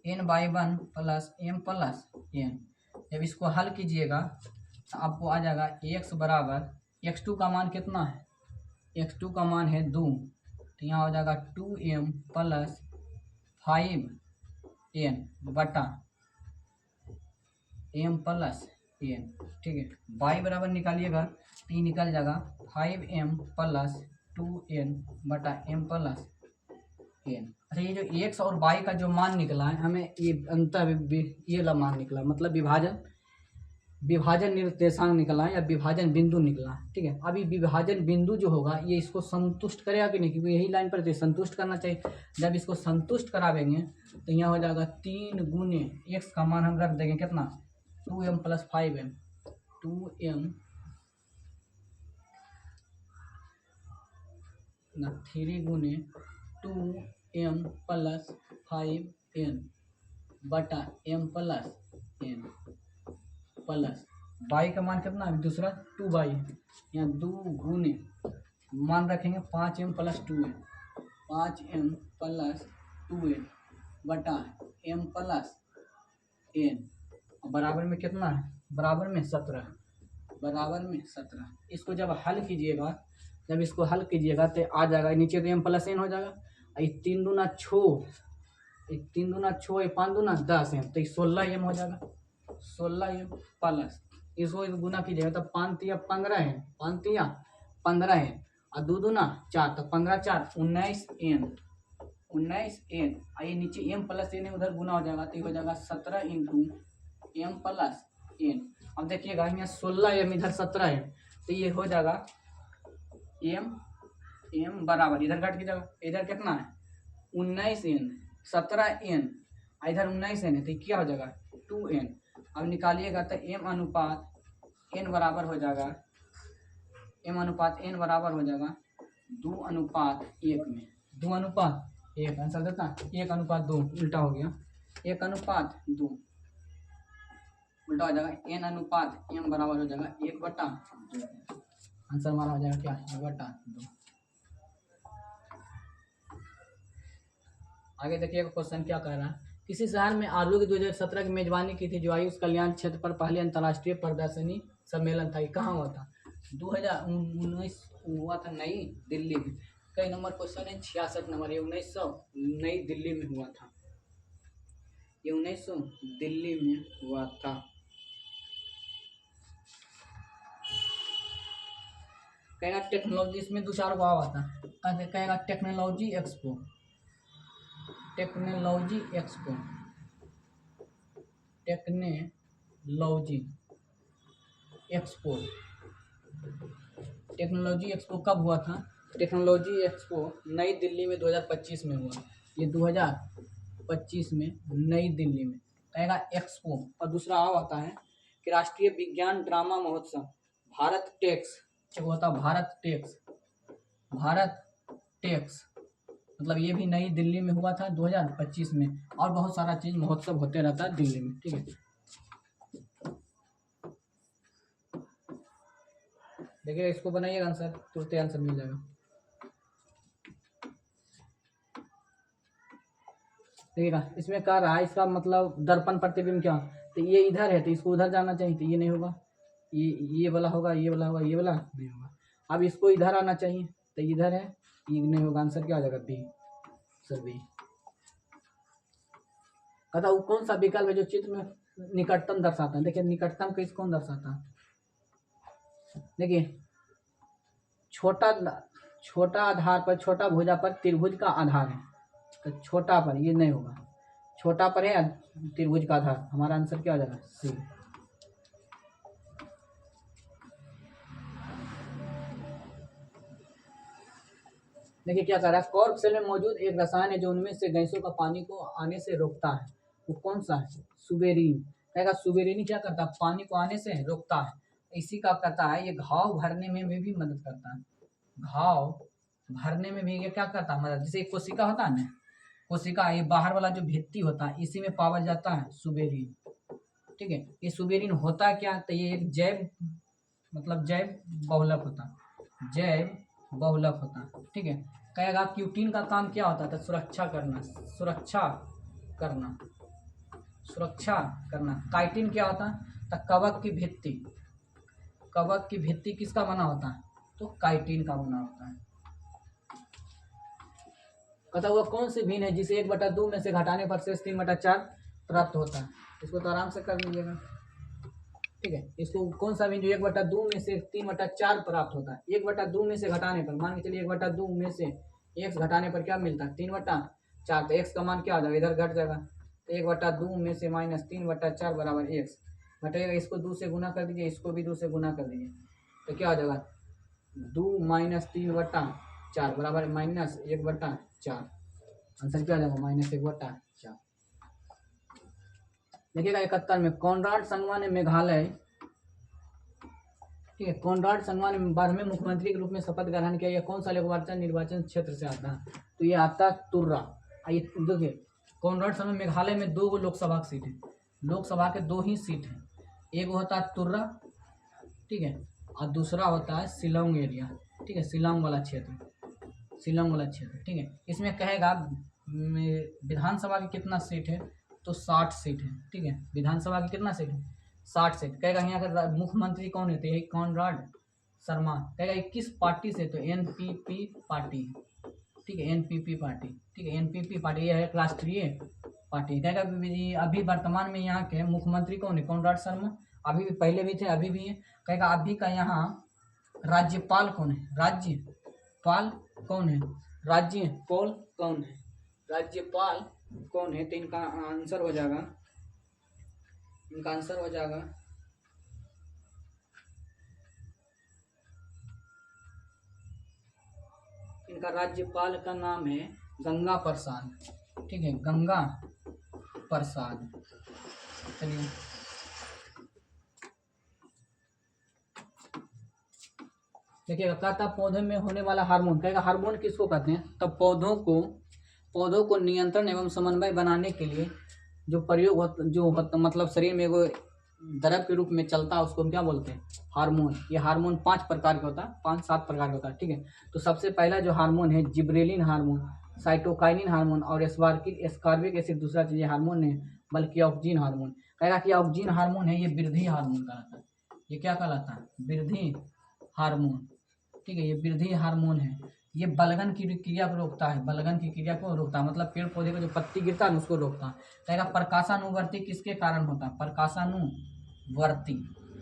N by one plus M plus N. जब इसको हल कीजिएगा तो आपको आ जाएगा एक्स बराबर, एक्स टू का मान कितना है, एक्स टू का मान है 2, तो यहाँ हो जाएगा 2m प्लस 5n बटा m प्लस n, ठीक है। y बराबर निकालिएगा तो ये निकल जाएगा 5m प्लस 2n बटा m प्लस n। अच्छा, ये जो x और y का जो मान निकला है हमें, ये ये वाला मान निकला, मतलब विभाजन निर्देशांक निकला है या विभाजन बिंदु निकला है, ठीक है। अभी विभाजन बिंदु जो होगा ये इसको संतुष्ट करेगा कि नहीं, क्योंकि यही लाइन पर संतुष्ट करना चाहिए। जब इसको संतुष्ट करावेंगे तो यहाँ हो जाएगा 3 गुने एक्स का मान हम रख देंगे कितना, 2m प्लस 5m, 2m ना 3 गुने 2m प्लस 5n बटा m plus n plus y का मान कितना है, दूसरा 2y, यहाँ 2 गुने मान रखेंगे 5m plus 2n, 5m plus 2n बटा m प्लस n, बराबर में कितना है, बराबर में 17, बराबर में 17। इसको जब हल कीजिएगा, जब इसको हल कीजिएगा तो आ जाएगा नीचे तो m प्लस n हो जाएगा, ये 3 दूना 6, ये 3 दूना 6, ये 5 दूना 10 है, तो 16m हो जाएगा, 16m प्लस इसको गुना कीजिएगा तो 5 तिया 15 है, 5 तिया 15 है, और 2 दूना 4, तो 15 4 19n, 19n, ये नीचे m प्लस n उधर गुना हो जाएगा तो ये हो जाएगा 17 इंटू m प्लस n। अब देखिएगा यहाँ 16m इधर 17 है, तो ये हो जाएगा m बराबर, इधर काट कीजिएगा, इधर कितना है 19n, 17n, इधर 19n है, तो क्या हो जाएगा 2n। अब निकालिएगा तो m अनुपात n बराबर हो जाएगा, m अनुपात n बराबर हो जाएगा 2 अनुपात 1 में, 2 अनुपात 1, आंसर देता 1 अनुपात 2, उल्टा हो गया, 1 अनुपात 2 उल्टा हो जाएगा, n अनुपात m बराबर हो जाएगा 1/2, आंसर हमारा हो जाएगा क्या, 1/2। आगे देखिएगा क्वेश्चन क्या कह रहा है। किसी शहर में आलू की 2017 की मेजबानी की थी, जो आयुष कल्याण क्षेत्र पर पहले अंतर्राष्ट्रीय प्रदर्शनी सम्मेलन था, ये कहाँ हुआ था, 2019 हुआ था नई दिल्ली में। कई नंबर क्वेश्चन है, 66 नंबर, ये 1900 नई दिल्ली में हुआ था, ये 1900 दिल्ली में हुआ था। कहेगा टेक्नोलॉजी, इसमें 2-4 वाव आता है, कहेगा technology expo, technology expo, technology expo, technology expo कब हुआ था, टेक्नोलॉजी एक्सपो नई दिल्ली में 2025 में हुआ, ये 2025 में नई दिल्ली में, कहेगा एक्सपो। और दूसरा आ आता है कि राष्ट्रीय विज्ञान ड्रामा महोत्सव भारत टेक्स, एक होता भारत टेक्स, भारत टेक्स, मतलब ये भी नई दिल्ली में हुआ था 2025 में, और बहुत सारा चीज महोत्सव होते रहता है दिल्ली में, ठीक है। देखिए इसको बनाइएगा आंसर, तुरंत आंसर मिल जाएगा। देखिएगा इसमें कह रहा है, इसका मतलब दर्पण प्रतिबिंब क्या, तो ये इधर है तो इसको उधर जाना चाहिए, तो ये नहीं होगा, ये वाला होगा, ये वाला होगा, ये वाला नहीं होगा। अब इसको इधर आना चाहिए तो इधर है, ये नहीं होगा, आंसर क्या हो जाएगा बी, सर बी। कहता वो कौन सा विकल्प है जो चित्र में निकटतम दर्शाता है। देखिए निकटतम किस कौन दर्शाता है, देखिए छोटा आधार पर, छोटा भुजा पर त्रिभुज का आधार है, तो छोटा पर ये नहीं होगा, छोटा पर है या त्रिभुज का आधार, हमारा आंसर क्या हो जाएगा, सी। देखिए क्या कर रहा है, कॉर्क सेल में मौजूद एक रसायन है जो उनमें से गैसों का पानी को आने से रोकता है, वो कौन सा है, सुबेरिन। कहेगा सुबेरिन क्या करता है, पानी को आने से रोकता है। इसी का करता है, ये घाव भरने में भी मदद करता है, घाव भरने में भी ये क्या करता है मदद। जैसे एक कोशिका होता है ना, कोशिका ये बाहर वाला जो भित्ति होता है इसी में पाया जाता है सुबेरिन, ठीक है। ये सुबेरिन होता क्या, तो ये एक जैव मतलब जैव बहुलक होता है, जैव बहुलक होता है, ठीक है। कहेगा क्यूटीन का काम क्या होता था, सुरक्षा करना, सुरक्षा करना, सुरक्षा करना। काइटिन क्या होता है, तो कवक की भित्ति, कवक की भित्ति किसका बना होता है, तो काइटिन का बना होता है। कहता हुआ कौन सी भिन्न है जिसे 1/2 में से घटाने पर शेष 3/4 प्राप्त होता है। इसको तो आराम से कर लीजिएगा, ठीक है। इसको कौन सा भिन्न जो 1/2 में से 3/4 प्राप्त होता है, 1/2 में से घटाने पर, मान के चलिए 1/2 में से x घटाने पर क्या मिलता है, 3/4, तो x का मान क्या हो जाएगा, इधर घट जाएगा, तो 1/2 में से माइनस 3/4 बराबर x घटेगा। इसको 2 से गुना कर दीजिए, इसको भी 2 से गुना कर दीजिए, तो क्या हो जाएगा, 2 - 3/4 बराबर -1/4। आंसर क्या आ जाएगा, -1/4। देखिएगा 71 में कॉनराड संगमा ने मेघालय, ठीक है, कॉनराड संगमा ने 12वें मुख्यमंत्री के रूप में शपथ ग्रहण किया। यह कौन सा लोकसभा निर्वाचन क्षेत्र से आता है, तो ये आता है तुर्रा। आइए देखिए, कॉनराड संगमा मेघालय में 2 लोकसभा की सीट है, लोकसभा के 2 ही सीट हैं, एक होता है तुर्रा, ठीक है, और दूसरा होता है शिलोंग एरिया, ठीक है, शिलोंग वाला क्षेत्र, शिलोंग वाला क्षेत्र, ठीक है। इसमें कहेगा विधानसभा की कितना सीट है, तो 60 सीट है, ठीक है। विधानसभा की कितना सीट है, 60 सीट। कहेगा यहाँ का मुख्यमंत्री कौन है, तो यही कॉनराड शर्मा। कहेगा ये किस पार्टी से, तो एनपीपी पार्टी, ठीक है, एनपीपी पार्टी, ठीक है, एनपीपी पार्टी यह है एक राष्ट्रीय पार्टी। कहेगा अभी वर्तमान में यहाँ के मुख्यमंत्री कौन है, कॉनराड शर्मा, अभी भी, पहले भी थे, अभी भी है। कहेगा अभी का यहाँ राज्यपाल कौन है, राज्यपाल कौन है, राज्यपाल कौन है, राज्यपाल कौन है, तो इनका आंसर हो जाएगा, इनका आंसर हो जाएगा इनका राज्यपाल का नाम है गंगा प्रसाद, ठीक है, गंगा प्रसाद। चलिए देखिएगा, कहता पौधे में होने वाला हार्मोन। कहेगा हार्मोन किसको कहते हैं, तब पौधों को नियंत्रण एवं समन्वय बनाने के लिए जो प्रयोग होता मतलब शरीर में वो द्रव के रूप में चलता है, उसको हम क्या बोलते हैं, हार्मोन। ये हार्मोन 5 प्रकार का होता है, 5-7 प्रकार का होता है, ठीक है। तो सबसे पहला जो हार्मोन है जिब्रेलिन हार्मोन, साइटोकाइनिन हार्मोन और एस्कॉर्बिक एसिड दूसरा चीज हार्मोन है, बल्कि ऑक्सीजन हार्मोन। कहेगा कि ऑक्सीजन हार्मोन है, ये वृद्धि हार्मोन कहलाता है, ये क्या कहलाता है, वृद्धि हार्मोन, ठीक है, ये वृद्धि हार्मोन है। ये बलगन की क्रिया को रोकता है, बलगन की क्रिया को रोकता है, मतलब पेड़ पौधे का जो पत्ती गिरता है उसको रोकता है। कहेगा प्रकाशानुवर्ती किसके कारण होता है, प्रकाशानुवर्ती,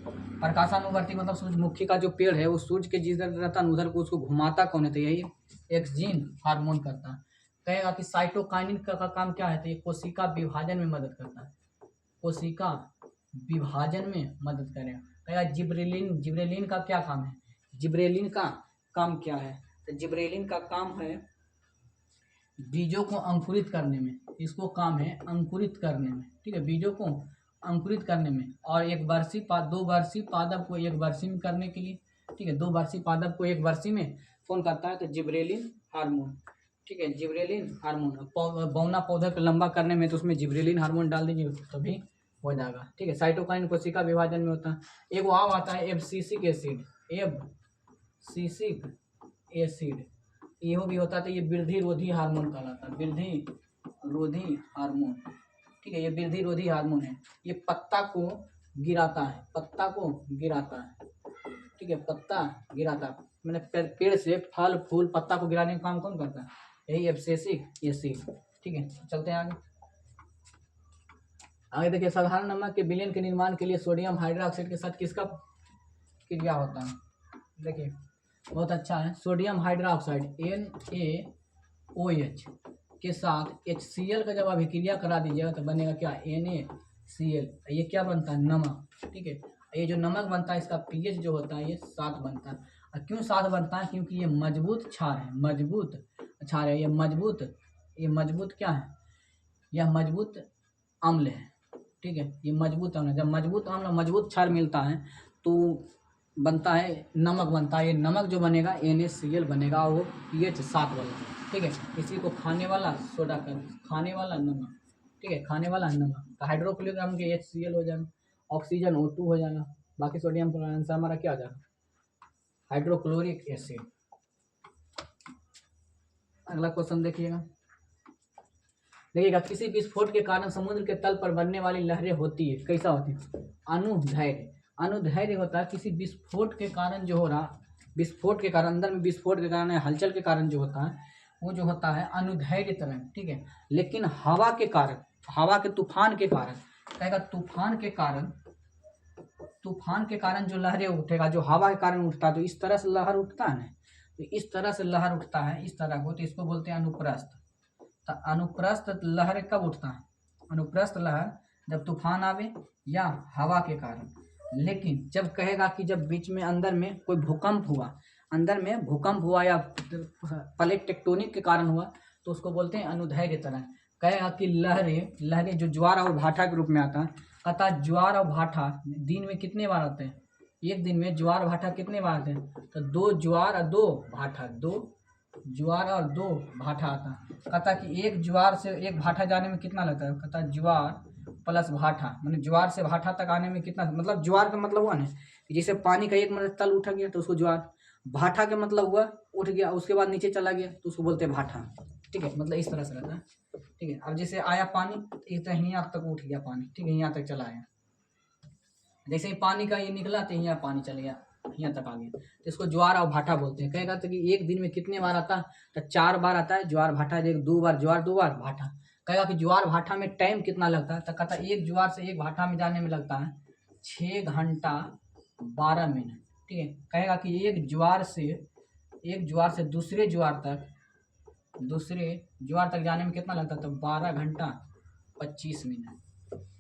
प्रकाशानुवर्ती मतलब सूर्यमुखी का जो पेड़ है वो सूर्य के जिधर रहता है उधर को उसको घुमाता कौन है, तो यही एक्सजीन हार्मोन करता है। कहेगा कि साइटोकाइनिन का काम क्या है, तो ये कोशिका विभाजन में मदद करता है, कोशिका विभाजन में मदद करेगा। कहेगा जिब्रेलिन का क्या काम है, जिब्रेलिन का काम क्या है, तो जिब्रेलिन का काम है बीजों को अंकुरित करने में, इसको काम है अंकुरित करने में, ठीक है, बीजों को अंकुरित करने में, और 2 वर्षीय पादप को 1 वर्षीय में करने के लिए, ठीक है, 2 वर्षीय पादप को 1 वर्षीय में कौन करता है, तो जिब्रेलिन हार्मोन, ठीक है, जिब्रेलिन हार्मोन। बौना पौधे को लंबा करने में तो उसमें जिब्रेलिन हार्मोन डाल दीजिए तभी हो जाएगा, ठीक है। साइटोकाइन कोशिका विभाजन में होता है। एक वाव आता है एब्सिसिक एसिड, एब्सिसिक एसिड, यहो भी होता है, तो ये वृद्धि रोधी हार्मोन कहलाता है, वृद्धि रोधी हार्मोन, ठीक है, ये वृद्धि रोधी हार्मोन है। ये पत्ता को गिराता है, पत्ता को गिराता है, ठीक है, पत्ता गिराता है, मैंने पेड़ से फल फूल पत्ता को गिराने का काम कौन करता है, यही एब्सिसिक एसिड, ठीक है। चलते हैं आगे देखिए, साधारण नमक के विलयन के निर्माण के लिए सोडियम हाइड्रोक्साइड के साथ किसका क्रिया होता है। देखिए बहुत अच्छा है, सोडियम हाइड्रोक्साइड NaOH के साथ HCl का जब अभिक्रिया करा दीजिएगा तो बनेगा क्या, NaCl। ये क्या बनता है, नमक, ठीक है। ये जो नमक बनता है इसका pH जो होता है ये 7 बनता है। और क्यों 7 बनता है, क्योंकि ये मजबूत क्षार है, मजबूत क्षार है, ये मजबूत क्या है, यह मजबूत अम्ल है, ठीक है। ये मजबूत अम्ल है, जब मजबूत अम्ल मजबूत क्षार मिलता है तो बनता है नमक बनता है। ये नमक जो बनेगा NaCl बनेगा, वो pH 7 वाला, ठीक है। इसी को खाने वाला सोडा का, खाने वाला नमक, ठीक है, खाने वाला नमक। तो हाइड्रोक्लोरिक अम्ल के HCl हो जाएगा, ऑक्सीजन O2 हो जाएगा, बाकी सोडियम का आंसर हमारा क्या आ जाएगा, हाइड्रोक्लोरिक एसिड। अगला क्वेश्चन देखिएगा, किसी विस्फोट के कारण समुद्र के तल पर बनने वाली लहरें होती है, कैसा होती है, अनुदैर्घ्य। अनुदैर्घ्य होता है किसी विस्फोट के कारण जो हो रहा, विस्फोट के कारण, अंदर में विस्फोट के कारण हलचल के कारण जो होता है वो जो होता है अनुदैर्घ्य तरंग, ठीक है। लेकिन हवा के कारण, हवा के तूफान के कारण, कहेगा तूफान के कारण जो लहरें उठेगा, जो हवा के कारण उठता है, तो इस तरह से लहर उठता है ना, तो इस तरह से लहर उठता है, इस तरह को, तो इसको बोलते हैं अनुप्रस्थ। तो अनुप्रस्थ लहर कब उठता है, अनुप्रस्थ लहर जब तूफान आवे या हवा के कारण। लेकिन जब कहेगा कि जब बीच में अंदर में कोई भूकंप हुआ, अंदर में भूकंप हुआ या प्लेट टेक्टोनिक के कारण हुआ, तो उसको बोलते हैं अनुदैर्घ्य तरंग। कहेगा कि लहरें जो ज्वार और भाटा के रूप में आता है, कहता ज्वार और भाटा दिन में कितने बार आते हैं, एक दिन में ज्वार और भाटा कितने बार आते हैं, तो 2 ज्वार और 2 भाटा, 2 ज्वार और 2 भाटा आता है। कहता कि एक ज्वार से एक भाटा जाने में कितना लगता है, कहता ज्वार प्लस भाटा, मतलब ज्वार से भाटा तक आने में कितना, मतलब ज्वार का मतलब हुआ ना कि जैसे पानी का एक मतलब तल उठ गया तो उसको ज्वार, भाटा का मतलब हुआ उठ गया उसके बाद नीचे चला गया तो उसको बोलते हैं भाटा, ठीक है। मतलब इस तरह से रहता है, ठीक है। अब जैसे आया पानी, इतना यहाँ तक उठ गया पानी, ठीक है, यहाँ तक चला आया, जैसे ही पानी का ये निकला तो यहाँ पानी चल गया, यहाँ तक आ गया, तो इसको ज्वार और भाटा बोलते हैं। कहेगा तो कि एक दिन में कितने बार आता है, तो 4 बार आता है ज्वार भाटा, एक 2 बार ज्वार 2 बार भाटा। कहेगा कि ज्वार भाटा में टाइम कितना लगता है, तो कहता है एक ज्वार से एक भाटा में जाने में लगता है 6 घंटा 12 मिनट, ठीक है। कहेगा कि एक ज्वार से दूसरे ज्वार तक जाने में कितना लगता है, तो 12 घंटा 25 मिनट,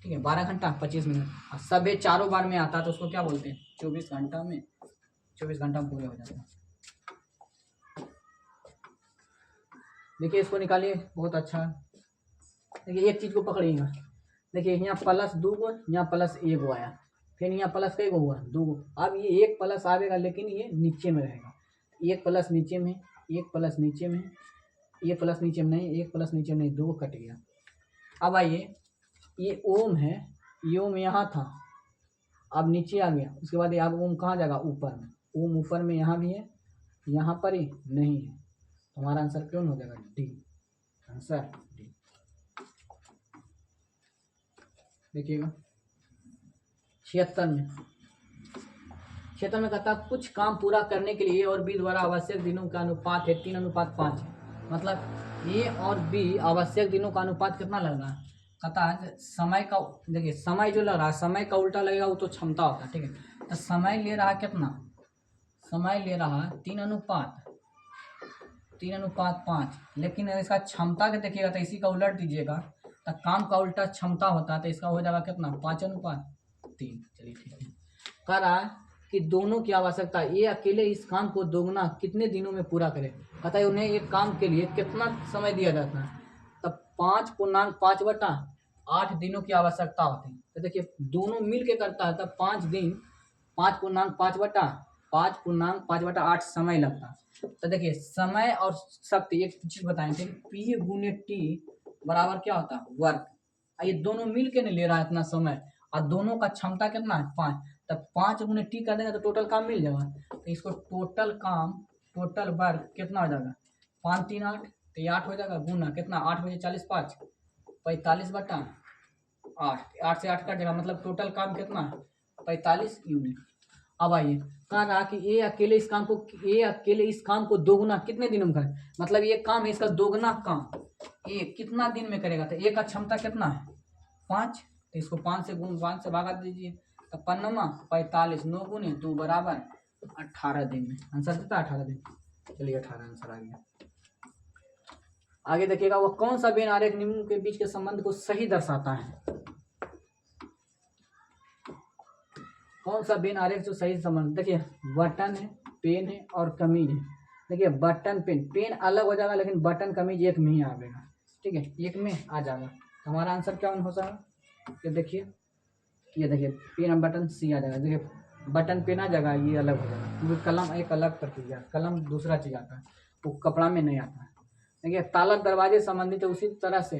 ठीक है, 12 घंटा 25 मिनट। और सब ये चारों बार में आता है तो उसको क्या बोलते हैं, 24 घंटा में पूरे हो जाता है। देखिए इसको निकालिए, बहुत अच्छा है। देखिए एक चीज़ को पकड़िएगा, देखिए यहाँ +2 गो, यहाँ +1 गो आया, फिर यहाँ प्लस कई गो हुआ, 2 गो। अब ये एक प्लस आएगा लेकिन ये नीचे में रहेगा, एक प्लस नीचे में, एक प्लस नीचे में, ये प्लस नीचे में नहीं, एक प्लस नीचे में नहीं, 2 कट गया। अब आइए ये ओम है, ये ओम यहाँ था, अब नीचे आ गया, उसके बाद ये अब ओम कहाँ जाएगा, ऊपर में, ओम ऊपर में यहाँ भी है, यहाँ पर ही नहीं है, तो हमारा आंसर क्यों हो जाएगा, डी, आंसर डी। देखिएगा 76 में कहता है कुछ काम पूरा करने के लिए ए और बी द्वारा आवश्यक दिनों का अनुपात है 3:5। मतलब ए और बी आवश्यक दिनों का अनुपात कितना लग रहा है, कहता है समय का, देखिए समय जो लग रहा है, समय का उल्टा लगेगा वो तो क्षमता होता है, ठीक है। तो समय ले रहा है कितना, समय ले रहा है 3:5, लेकिन इसका क्षमता के देखिएगा तो इसी का उलट दीजिएगा तो काम का उल्टा क्षमता होता है, तो इसका हो जाएगा कितना, 5:3। चलिए ठीक है। कह रहा है कि दोनों की आवश्यकता, ये अकेले इस काम को दोगुना कितने दिनों में पूरा करे, कहता है उन्हें एक काम के लिए कितना समय दिया जाता है, तब 5:5/8 दिनों की आवश्यकता होती है। तो देखिए दोनों मिल के करता है तब 5 दिन, 5:5/8 समय लगता है। तो देखिए समय और शक्ति, एक चीज बताएंगे, P गुने T बराबर क्या होता है, वर्क। ये दोनों मिल के नहीं ले रहा है इतना समय, और दोनों का क्षमता कितना है, 5, तब 5 गुने T कर देंगे तो टोटल काम मिल जाएगा। तो इसको टोटल वर्क कितना हो जाएगा, 5×3 = 8, तो ये 8 हो जाएगा, गुना कितना, 8 बजे 40 5 45/8, 8 से 8 कट जाएगा, मतलब टोटल काम कितना है, 45 यूनिट। अब आइए कह रहा कि ये अकेले इस काम को दोगुना कितने दिनों में करे, मतलब ये काम है इसका दोगुना काम ये कितना दिन में करेगा, तो एक का क्षमता कितना है 5, तो इसको 5 से भागा दीजिए, तो 5×9 = 45, 9 गुने 2 बराबर 18 दिन में आंसर देता है 18 दिन। चलिए 18 आंसर आ गया। आगे देखिएगा, वो कौन सा बेन आरेख निम्न के बीच के संबंध को सही दर्शाता है? कौन सा बेन आरेख जो सही संबंध, देखिए बटन है, पेन है और कमीज है। देखिए बटन पेन, पेन अलग हो जाएगा लेकिन बटन कमीज एक में ही आएगा, ठीक है, एक में आ जाएगा। हमारा आंसर क्या हो जाएगा? ये देखिए, ये देखिए पेन और बटन सी आ जाएगा। देखिए बटन पेन आ जाएगा, ये अलग हो जाएगा क्योंकि कलम एक अलग प्रक्रिया, कलम दूसरा चीज आता है, वो कपड़ा में नहीं आता है। देखिए ताला दरवाजे संबंधित है, उसी तरह से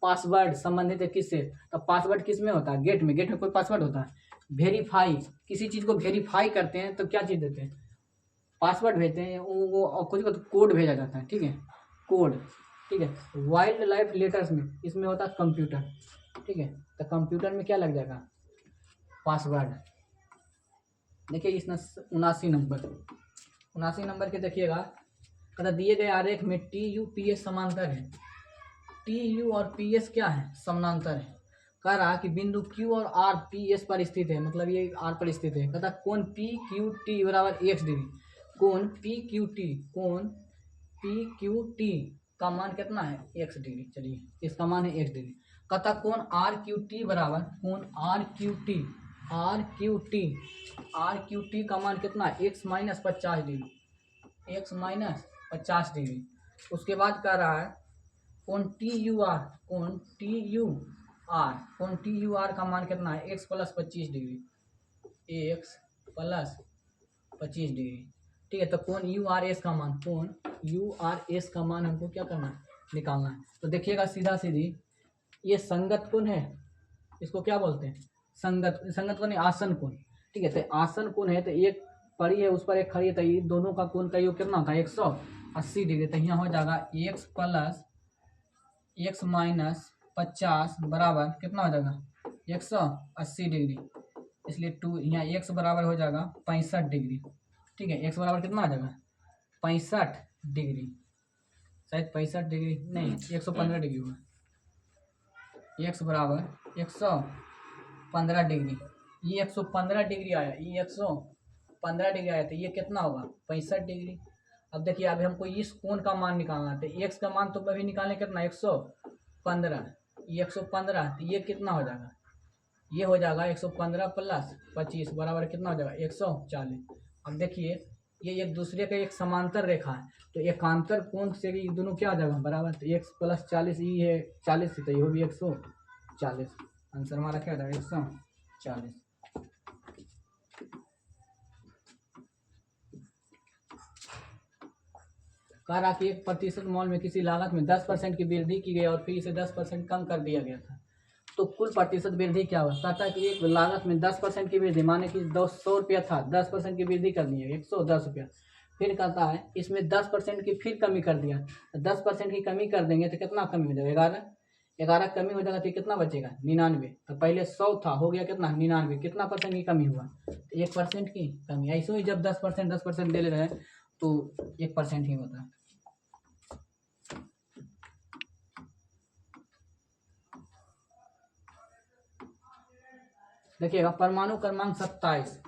पासवर्ड संबंधित है किससे? तो पासवर्ड किस में होता है? गेट में। गेट में कोई पासवर्ड होता है? वेरीफाई, किसी चीज को वेरीफाई करते हैं तो क्या चीज देते हैं? पासवर्ड भेजते हैं, वो कुछ को कोड भेजा जाता है, ठीक है, कोड, ठीक है। वाइल्ड लाइफ लेटर्स में इसमें होता है कंप्यूटर, ठीक है, तो कंप्यूटर में क्या लग जाएगा? पासवर्ड। देखिए इस 79 नंबर के देखिएगा, कहता दिए गए आरेख में टी यू पी एस समांतर है। टी यू और पी एस क्या है? समानांतर है। कह रहा कि बिंदु क्यू और आर पी एस पर स्थित है, मतलब ये आर पर स्थित है। कहता कोण पी क्यू टी बराबर एक्स डिग्री। कोण पी क्यू टी, कोण पी क्यू टी का मान कितना है? X degree. चलिए इसका मान है एक्स डिग्री। कहता कोण आर क्यू टी बराबर, कोण R Q T, R Q T, R Q T का मान कितना है? X minus 50 degree, X minus 50 degree. उसके बाद कह रहा है कोण टी यू आर, कोण टी यू आर, कोण टी यू आर का मान कितना है? X plus 25 degree, X plus 25 degree, ठीक है। तो कोण यू आर एस का मान, कोण यू आर एस का मान हमको क्या करना है? निकालना है। तो देखिएगा सीधा सीधी, ये संगत कोण है, इसको क्या बोलते हैं? संगत, संगत कोण है आसन कोण, ठीक है। तो आसन कोण है तो एक पड़ी है, उस पर एक खड़ी है, तो ये दोनों का कोण का योग कितना होता है? 180 डिग्री। तो यहाँ हो जाएगा एक्स प्लस एक्स माइनस 50 बराबर कितना हो जाएगा? 180 डिग्री। इसलिए 2 यहाँ एक्स बराबर हो जाएगा 65 डिग्री, ठीक है। एक्स बराबर कितना आ जाएगा? 65 डिग्री, शायद 65 डिग्री नहीं, 115 डिग्री हुआ। एक्स बराबर 115 डिग्री, ये 115 डिग्री आया, ये 115 डिग्री आया, तो ये कितना होगा? 65 डिग्री। अब देखिए अभी हमको इस कोण का मान निकालना है, तो एक्स का मान तो अभी निकालने कितना? 115, ये 115, तो ये कितना हो जाएगा? ये हो जाएगा 115 प्लस 25 बराबर कितना हो जाएगा? 140। अब देखिए ये एक दूसरे का एक समांतर रेखा है, तो एकांतर कोण से भी दोनों क्या आ जाएगा? बराबर। तो एक्स प्लस 40, ये है 40, तो ये भी 140। आंसर हमारा क्या हो जाएगा? 140। कह रहा कि 1% मॉल में किसी लागत में 10% की वृद्धि की गई और फिर इसे 10% कम कर दिया गया था, तो कुल प्रतिशत वृद्धि क्या हुआ? कहता है कि एक लागत में 10% की वृद्धि, माने कि 100 रुपया था, 10% की वृद्धि कर दी है, 110 रुपया। फिर कहता है इसमें 10% की फिर कमी कर दिया, तो 10% की कमी कर देंगे तो कितना कमी हो जाएगा? 11 कमी हो जाएगा, तो कितना बचेगा? 99। तो पहले 100 था, हो गया कितना? 99। कितना परसेंट की कमी हुआ? तो 1% की कमी। ऐसे ही जब 10% दे ले रहे हैं तो 1% ही होता है। देखिएगा परमाणु क्रमांक 27,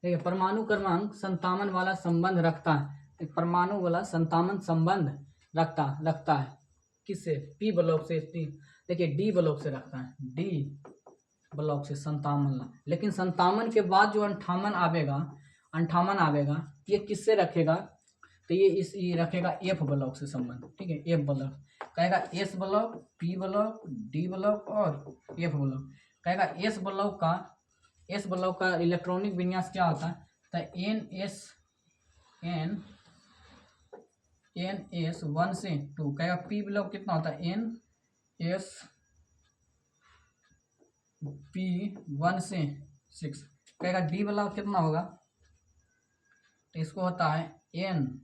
देखिए परमाणु क्रमांक 57 वाला संबंध रखता है, परमाणु वाला 57 संबंध रखता है किससे? पी ब्लॉक से। देखिए डी ब्लॉक से रखता है, डी ब्लॉक से 57, लेकिन 57 के बाद जो 58 आवेगा ये किससे रखेगा? तो ये रखेगा एफ ब्लॉक से संबंध, ठीक है। एफ ब्लॉक कहेगा S block, P block, D block और एफ ब्लॉक। कहेगा एस ब्लॉक का इलेक्ट्रॉनिक विन्यास क्या होता है? तो एन एस 1 से 2। कहेगा पी ब्लॉक कितना होता है? एन एस पी 1 से 6। कहेगा डी ब्लॉक कितना होगा? तो इसको होता है एन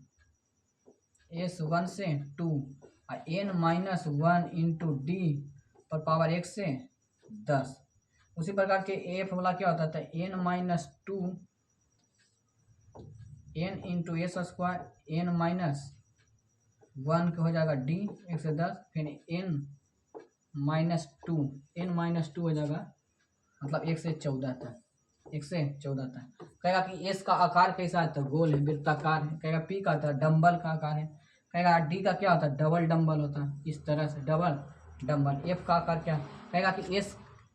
एस 1 से 2 और एन माइनस 1 इंटू डी पर पावर 1 से 10। उसी प्रकार के एफ वाला क्या होता है? N minus 2 N into S square, N minus 1 का हो जाएगा डी 1 से 10, फिर एन माइनस 2 हो जाएगा, मतलब 1 से 14 तक, 1 से 14 तक। कहेगा कि एस का आकार कैसा है? तो गोल है, वृत्ताकार है। कहेगा पी का था डम्बल का आकार है। कहेगा डी का क्या होता है, डबल डंबल होता है, इस तरह से डबल डंबल। एफ का आकार क्या कहेगा कि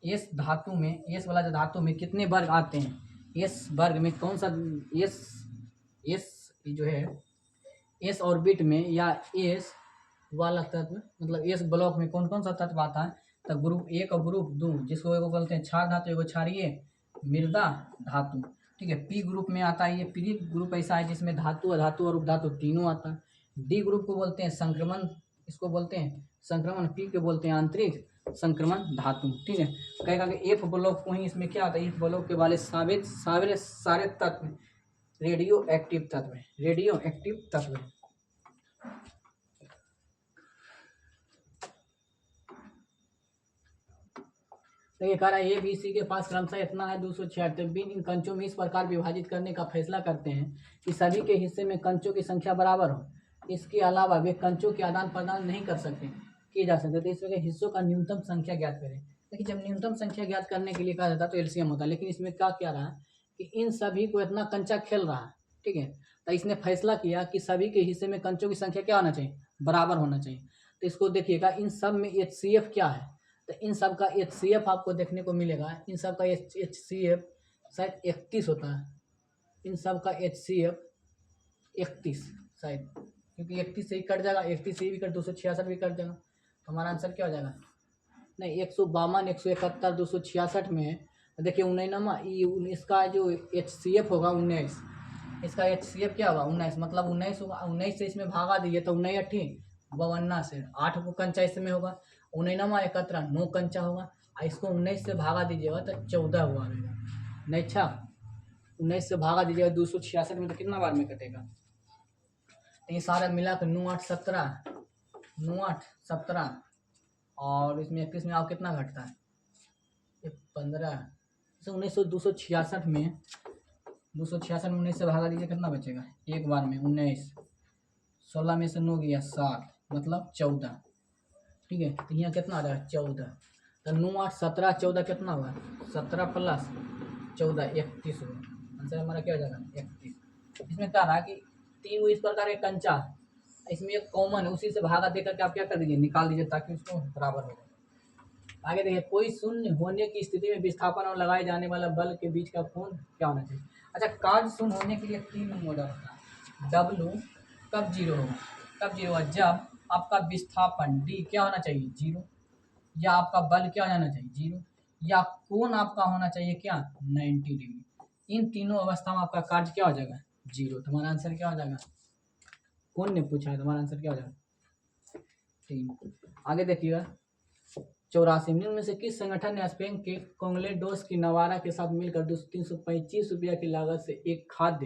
एस धातु में, एस वाला जो धातु में कितने वर्ग आते हैं, एस वर्ग में कौन सा, एस एस जो है एस ऑर्बिट में या एस वाला तत्व, मतलब एस ब्लॉक में कौन कौन सा तत्व आता है, तो ग्रुप एक और ग्रुप दो, जिसको एगो बोलते हैं क्षार धातु, एगो क्षारीय मृदा धातु, ठीक है। पी ग्रुप में आता है, ये पी ग्रुप ऐसा है जिसमें धातु अधातु और उपधातु तीनों आता है। डी ग्रुप को बोलते हैं संक्रमण, इसको बोलते हैं संक्रमण, पी के बोलते हैं आंतरिक संक्रमण धातु, ठीक है। कहेगा कि एफ ब्लॉक को ही इसमें क्या आता है, एफ ब्लॉक के वाले सारे तत्व रेडियो एक्टिव तत्व है, रेडियो एक्टिव तत्व है। तो ये कह रहा है ए बी सी के पास क्रमशः इतना है 276, इन कंचों में इस प्रकार विभाजित करने का फैसला करते हैं कि सभी के हिस्से में कंचों की संख्या बराबर हो। इसके अलावा वे कंचों के आदान प्रदान नहीं कर सकते, किए जा सकते। तो इसमें हिस्सों का न्यूनतम संख्या ज्ञात करें। देखिए जब न्यूनतम संख्या ज्ञात करने के लिए कहा जाता है तो एलसीएम होता है, लेकिन इसमें क्या रहा कि इन सभी को इतना कंचा खेल रहा है, ठीक है। तो इसने फैसला किया कि सभी के हिस्से में कंचों की संख्या क्या होना चाहिए, बराबर होना चाहिए। तो इसको देखिएगा, इन सब में HCF क्या है, तो इन सब का HCF आपको देखने को मिलेगा, इन सब का HCF शायद 31 होता है, इन सब का HCF 31 शायद, क्योंकि 31 से ही कट जाएगा, 31 से ही भी कट 266 भी कट जाएगा। तो हमारा आंसर क्या हो जाएगा, नहीं 152 171 266 में देखिए 19 इसका जो HCF होगा 19, इसका HCF क्या होगा 19, मतलब 19 होगा। 19 से इसमें भागा दीजिए तो 19 अट्ठी 52 से 8 को कंचा इसमें होगा, 19 71 9 कंचा होगा, और इसको 19 से भागा दीजिएगा तो 14 हुआ रहेगा, नहीं अच्छा 19 से भागा दीजिएगा 266 में तो कितना बार में कटेगा, तो ये सारा मिला कर 9 8 17 9 8 17 और इसमें 31 में आप कितना घटता है, ये 15, इसे 266 में 266 में 19 से भागा दीजिए कितना बचेगा, एक बार में 19, 16 में से 9 गया 7, मतलब 14, ठीक है। तो यहाँ कितना आ रहा है 14, तो 9 8 17 14 कितना हुआ 17 प्लस 14 31 हुआ, आंसर हमारा क्या हो जाएगा 31। इसमें क्या रहा कि तीन इस प्रकार एक कंचा, इसमें एक कॉमन है, उसी से भागा देकर के आप क्या कर दीजिए निकाल दीजिए ताकि उसको बराबर हो जाए। आगे देखिए, कोई शून्य होने की स्थिति में विस्थापन और लगाए जाने वाला बल के बीच का कोण क्या होना चाहिए। अच्छा, कार्य शून्य होने के लिए 3 मॉडल होता है। W कब जीरो होगा, कब जीरो होगा, जब आपका विस्थापन D क्या होना चाहिए 0, या आपका बल क्या हो जाना चाहिए 0, या कोण आपका होना चाहिए क्या 90 डिग्री। इन तीनों अवस्था में आपका कार्य क्या हो जाएगा 0। तुम्हारा आंसर क्या हो जाएगा, कौन ने पूछा है, तुम्हारा आंसर क्या हो जाएगा 3। आगे देखिएगा 84 में से किस संगठन ने स्पेन के कांग्लेडोस की नवारा के साथ मिलकर 325 रुपया की लागत से एक खाद्य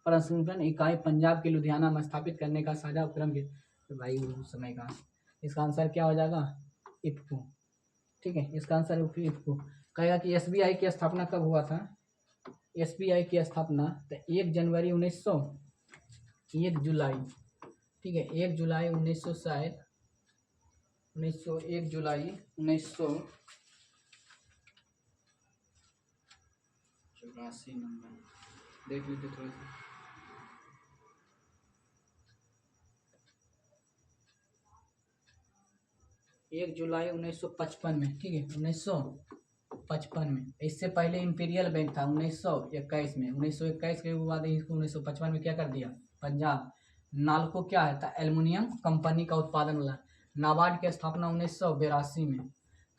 प्रसंस्करण इकाई पंजाब के लुधियाना में स्थापित करने का साझा उपक्रम किया। तो भाई उस समय का इसका आंसर क्या हो जाएगा इफ्को, ठीक है। इसका आंसर इफ्को कहेगा कि SBI की स्थापना कब हुआ था, SBI की स्थापना तो 1 जनवरी 1900, 1 जुलाई, ठीक है 1 जुलाई 1900 शायद 1900 1 जुलाई 1984 नंबर देख लीजिए थोड़ा सा। 1 जुलाई 1955 में, ठीक है 1955 में। इससे पहले इंपीरियल बैंक था 1921 में, 1921 के बाद इसको 1955 में क्या कर दिया पंजाब। नालको क्या है था एल्युमिनियम कंपनी का उत्पादन वाला। नाबार्ड की स्थापना 1982 में।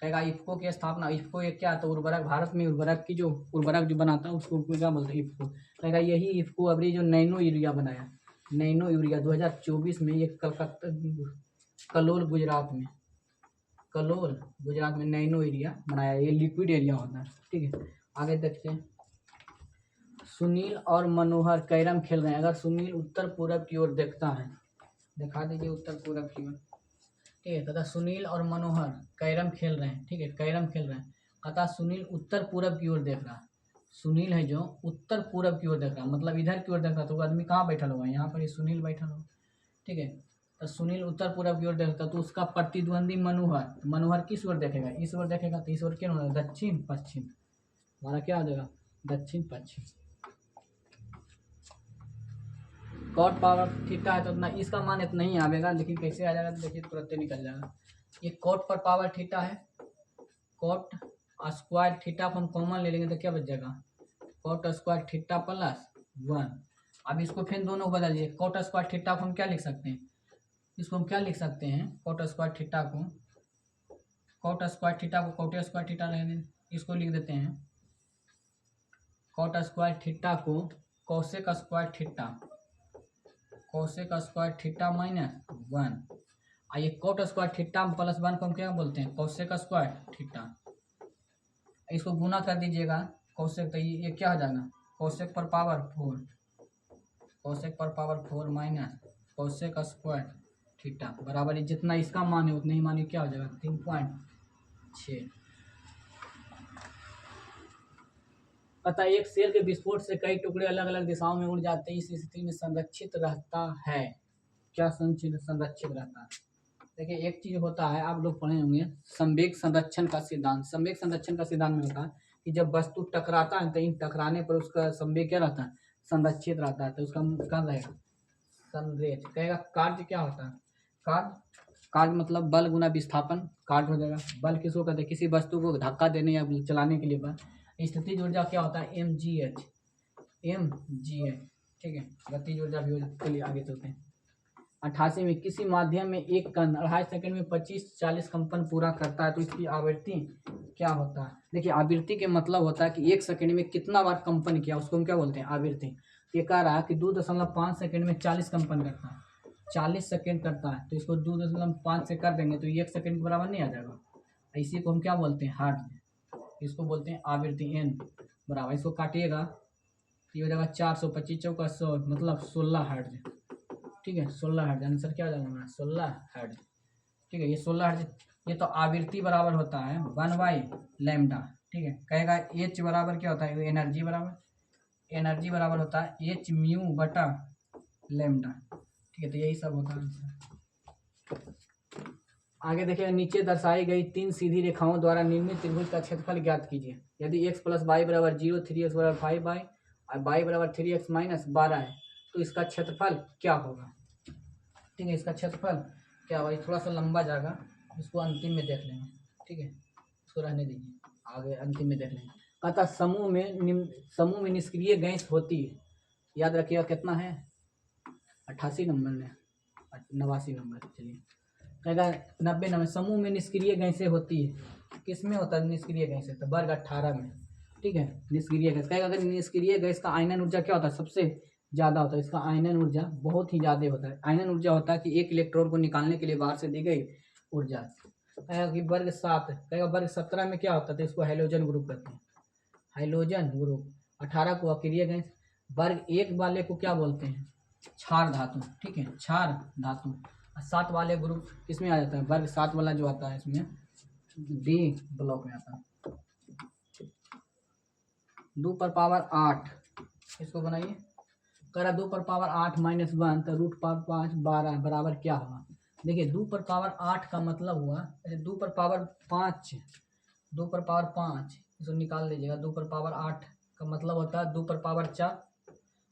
कहेगा इफ्को की स्थापना, इफ्को ये क्या, तो उर्वरक, भारत में उर्वरक की जो उर्वरक जो बनाता है उसको क्या बोलते हैं इफ्को। कहेगा यही इफ्को अभी जो नैनो यूरिया बनाया, नैनो यूरिया 2024 में, ये कलकत्ता कलोल गुजरात में, कलोल गुजरात में नैनो एरिया बनाया, ये लिक्विड एरिया होता है, ठीक है। आगे देखते हैं, सुनील और मनोहर कैरम खेल रहे हैं। अगर सुनील उत्तर पूरब की ओर देखता है, दिखा दीजिए उत्तर पूरब की ओर, ठीक है। तथा सुनील और मनोहर कैरम खेल रहे हैं, ठीक है कैरम खेल रहे हैं। अतः सुनील उत्तर पूरब की ओर देख रहा है, सुनील है जो उत्तर पूरब की ओर देख रहा है, मतलब इधर की ओर देख रहा है, तो वो आदमी कहाँ बैठा होगा, यहाँ पर ये सुनील बैठा होगा, ठीक है। तो सुनील उत्तर पूरब की ओर देखता तो उसका प्रतिद्वंदी मनोहर, मनोहर किस ओर देखेगा, इस ओर देखेगा, तो इस ओर क्या होगा दक्षिण पश्चिम, हमारा क्या आ जाएगा दक्षिण पश्चिम। कॉट पावर थीटा है तो उतना इसका मान इतना ही आवेगा, लेकिन कैसे आ जाएगा तो देखिए तुरंत ही निकल जाएगा। ये कॉट पर पावर थीटा है, कॉट स्क्वायर थीटा को हम कॉमन ले लेंगे तो क्या बच जाएगा, कॉट स्क्वायर थीटा प्लस 1। अब इसको फिर दोनों को बदलिए, कॉट स्क्वायर थीटा को हम क्या लिख सकते हैं, इसको हम क्या लिख सकते हैं, कॉट स्क्वायर थीटा को, कॉट स्क्वायर थीटा को कॉट स्क्वायर थीटा रहेंगे, इसको लिख देते हैं कॉट स्क्वायर थीटा को cosec square theta, cosec square theta minus 1। ये कॉट स्क्वायर थीटा प्लस 1 को हम क्या बोलते हैं, कोसेक स्क्वायर थीटा। इसको गुना कर दीजिएगा कोसेक, तो ये क्या हो जाएगा, कोसेक पर पावर 4, कोसेक पर power 4 minus cosec square theta बराबर है, जितना इसका मान है उतना ही मान क्या हो जाएगा 3.6। अतः एक सेल के विस्फोट से कई टुकड़े अलग अलग दिशाओं में उड़ जाते हैं, इस स्थिति में संरक्षित रहता है, क्या संरक्षित रहता है। देखिए एक चीज होता है, आप लोग पढ़े होंगे संवेग संरक्षण का सिद्धांत। संवेग संरक्षण का सिद्धांत में होता है कि जब वस्तु टकराता है तो इन टकराने पर उसका संवेग क्या रहता है, संरक्षित रहता है, तो उसका क्या रहेगा, संरेच। कहेगा कार्य क्या होता है, कार्य मतलब बल गुना विस्थापन, कार्य हो जाएगा। बल किसको कहते हैं, किसी वस्तु को धक्का देने या चलाने के लिए बल। स्थितिज ऊर्जा क्या होता है, mgh, ठीक है। गतिज ऊर्जा भी हो जाती है। चलिए आगे चलते हैं। 88 में किसी माध्यम में एक कण 2.5 सेकंड में 25-40 कंपन पूरा करता है तो इसकी आवृत्ति क्या होता है। देखिए आवृत्ति के मतलब होता है कि 1 सेकंड में कितना बार कंपन किया उसको हम क्या बोलते हैं, आवृत्ति। ये कह रहा है कि 2.5 सेकंड में 40 कंपन करता है, 40 सेकंड करता है तो इसको 2.5 से कर देंगे तो 1 सेकंड के बराबर नहीं आ जाएगा। इसी को हम क्या बोलते हैं, हर्ट्ज, इसको बोलते हैं आवृत्ति n बराबर। इसको काटिएगा ये हो जाएगा 425 चौका 100 मतलब 16 हर्ट्ज, ठीक है। 16 हर्ट्ज आंसर क्या हो जाएगा हमारा, 16 हर्ट्ज, ठीक है। ये 16 हर्ट्ज, ये तो आवृत्ति बराबर होता है 1/λ, ठीक है। कहेगा h बराबर क्या होता है, एनर्जी बराबर होता है h म्यू बटा लैम्डा, ठीक है। तो यही सब होता है आंसर। आगे देखिए नीचे दर्शाई गई 3 सीधी रेखाओं द्वारा निर्मित त्रिभुज का क्षेत्रफल ज्ञात कीजिए। यदि x + y बराबर 0, 3x बराबर 5y और y बराबर 3x माइनस 12 है तो इसका क्षेत्रफल क्या होगा, ठीक है। इसका क्षेत्रफल क्या होगा, थोड़ा सा लंबा जाएगा, इसको अंतिम में देख लेंगे, ठीक है। इसको रहने दीजिए, आगे अंतिम में देख लेंगे। अतः समूह में निष्क्रिय गैस होती है, याद रखिएगा कितना है 88 नंबर में, 89 नंबर, चलिए कहेगा 90 नंबर। समूह में निष्क्रिय गैसें होती है, किस में होता है निष्क्रिय गैसें, तो वर्ग 18 में, ठीक है। निष्क्रिय गैस कहेगा अगर निष्क्रिय गैस का आयनन ऊर्जा क्या होता है, सबसे ज़्यादा होता है, इसका आयनन ऊर्जा बहुत ही ज़्यादा होता है। आयनन ऊर्जा होता है कि एक इलेक्ट्रॉन को निकालने के लिए बाहर से दी गई ऊर्जा। कहेगा कि वर्ग 7, कहेगा वर्ग 17 में क्या होता है, तो इसको हैलोजन ग्रुप कहते हैं, हैलोजन ग्रुप। 18 को अक्रिय गैस। वर्ग 1 वाले को क्या बोलते हैं, क्षार धातु, ठीक है, क्षार धातु। 7 वाले ग्रुप किसमें आ जाता है, वर्ग 7 वाला जो आता है इसमें डी ब्लॉक में आता है। 2 पर पावर 8, इसको बनाइए। करा 2 पर पावर 8 माइनस 1 तो रूट पावर 5 12 बराबर क्या होगा। देखिए 2 पर पावर 8 का मतलब हुआ 2 पर पावर 5, 2 पर पावर 5 इसको निकाल लीजिएगा। 2 पर पावर 8 का मतलब होता है 2 पर पावर 4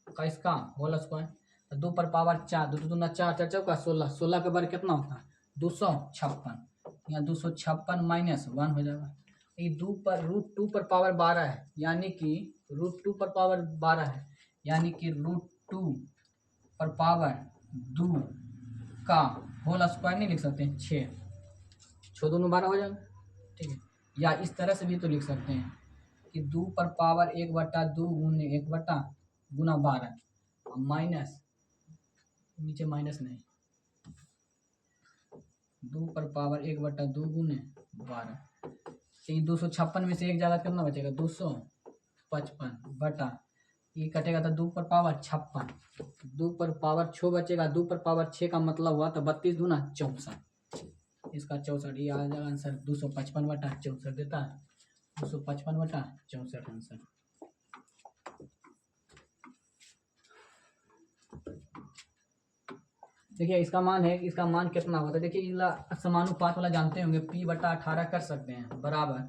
का इसका होल स्क्वायर। 2 पर पावर 4, 2 दूना 4, 4 चौका 16, 16 का वर्ग कितना होता है 256, यहाँ 256 माइनस 1 हो जाएगा। ये 2 पर रूट 2 पर पावर 12 है, यानी कि रूट 2 पर पावर 12 है, यानी कि रूट 2 पर पावर 2 का होल स्क्वायर नहीं लिख सकते, 6 दूनों 12 हो जाएगा, ठीक है। या इस तरह से भी तो लिख सकते हैं कि 2 पर पावर 1/2 गुने 1 गुना 12 माइनस, नीचे माइनस नहीं, 2 पर पावर 1/2 गुने 12। तो ये 256 में से एक ज़्यादा कितना बचेगा 255 बटा ये कटेगा तो 2 पर पावर 56, 2 पर पावर 6 बचेगा। 2 पर पावर 6 का मतलब हुआ तो 32 दूना 64, इसका 64, ये आ जाएगा आंसर 255 बटा 64 देता है, 255 बटा 64 आंसर। देखिए इसका मान है, इसका मान कितना होता है। देखिए समानुपात वाला जानते होंगे, p/18 कर सकते हैं बराबर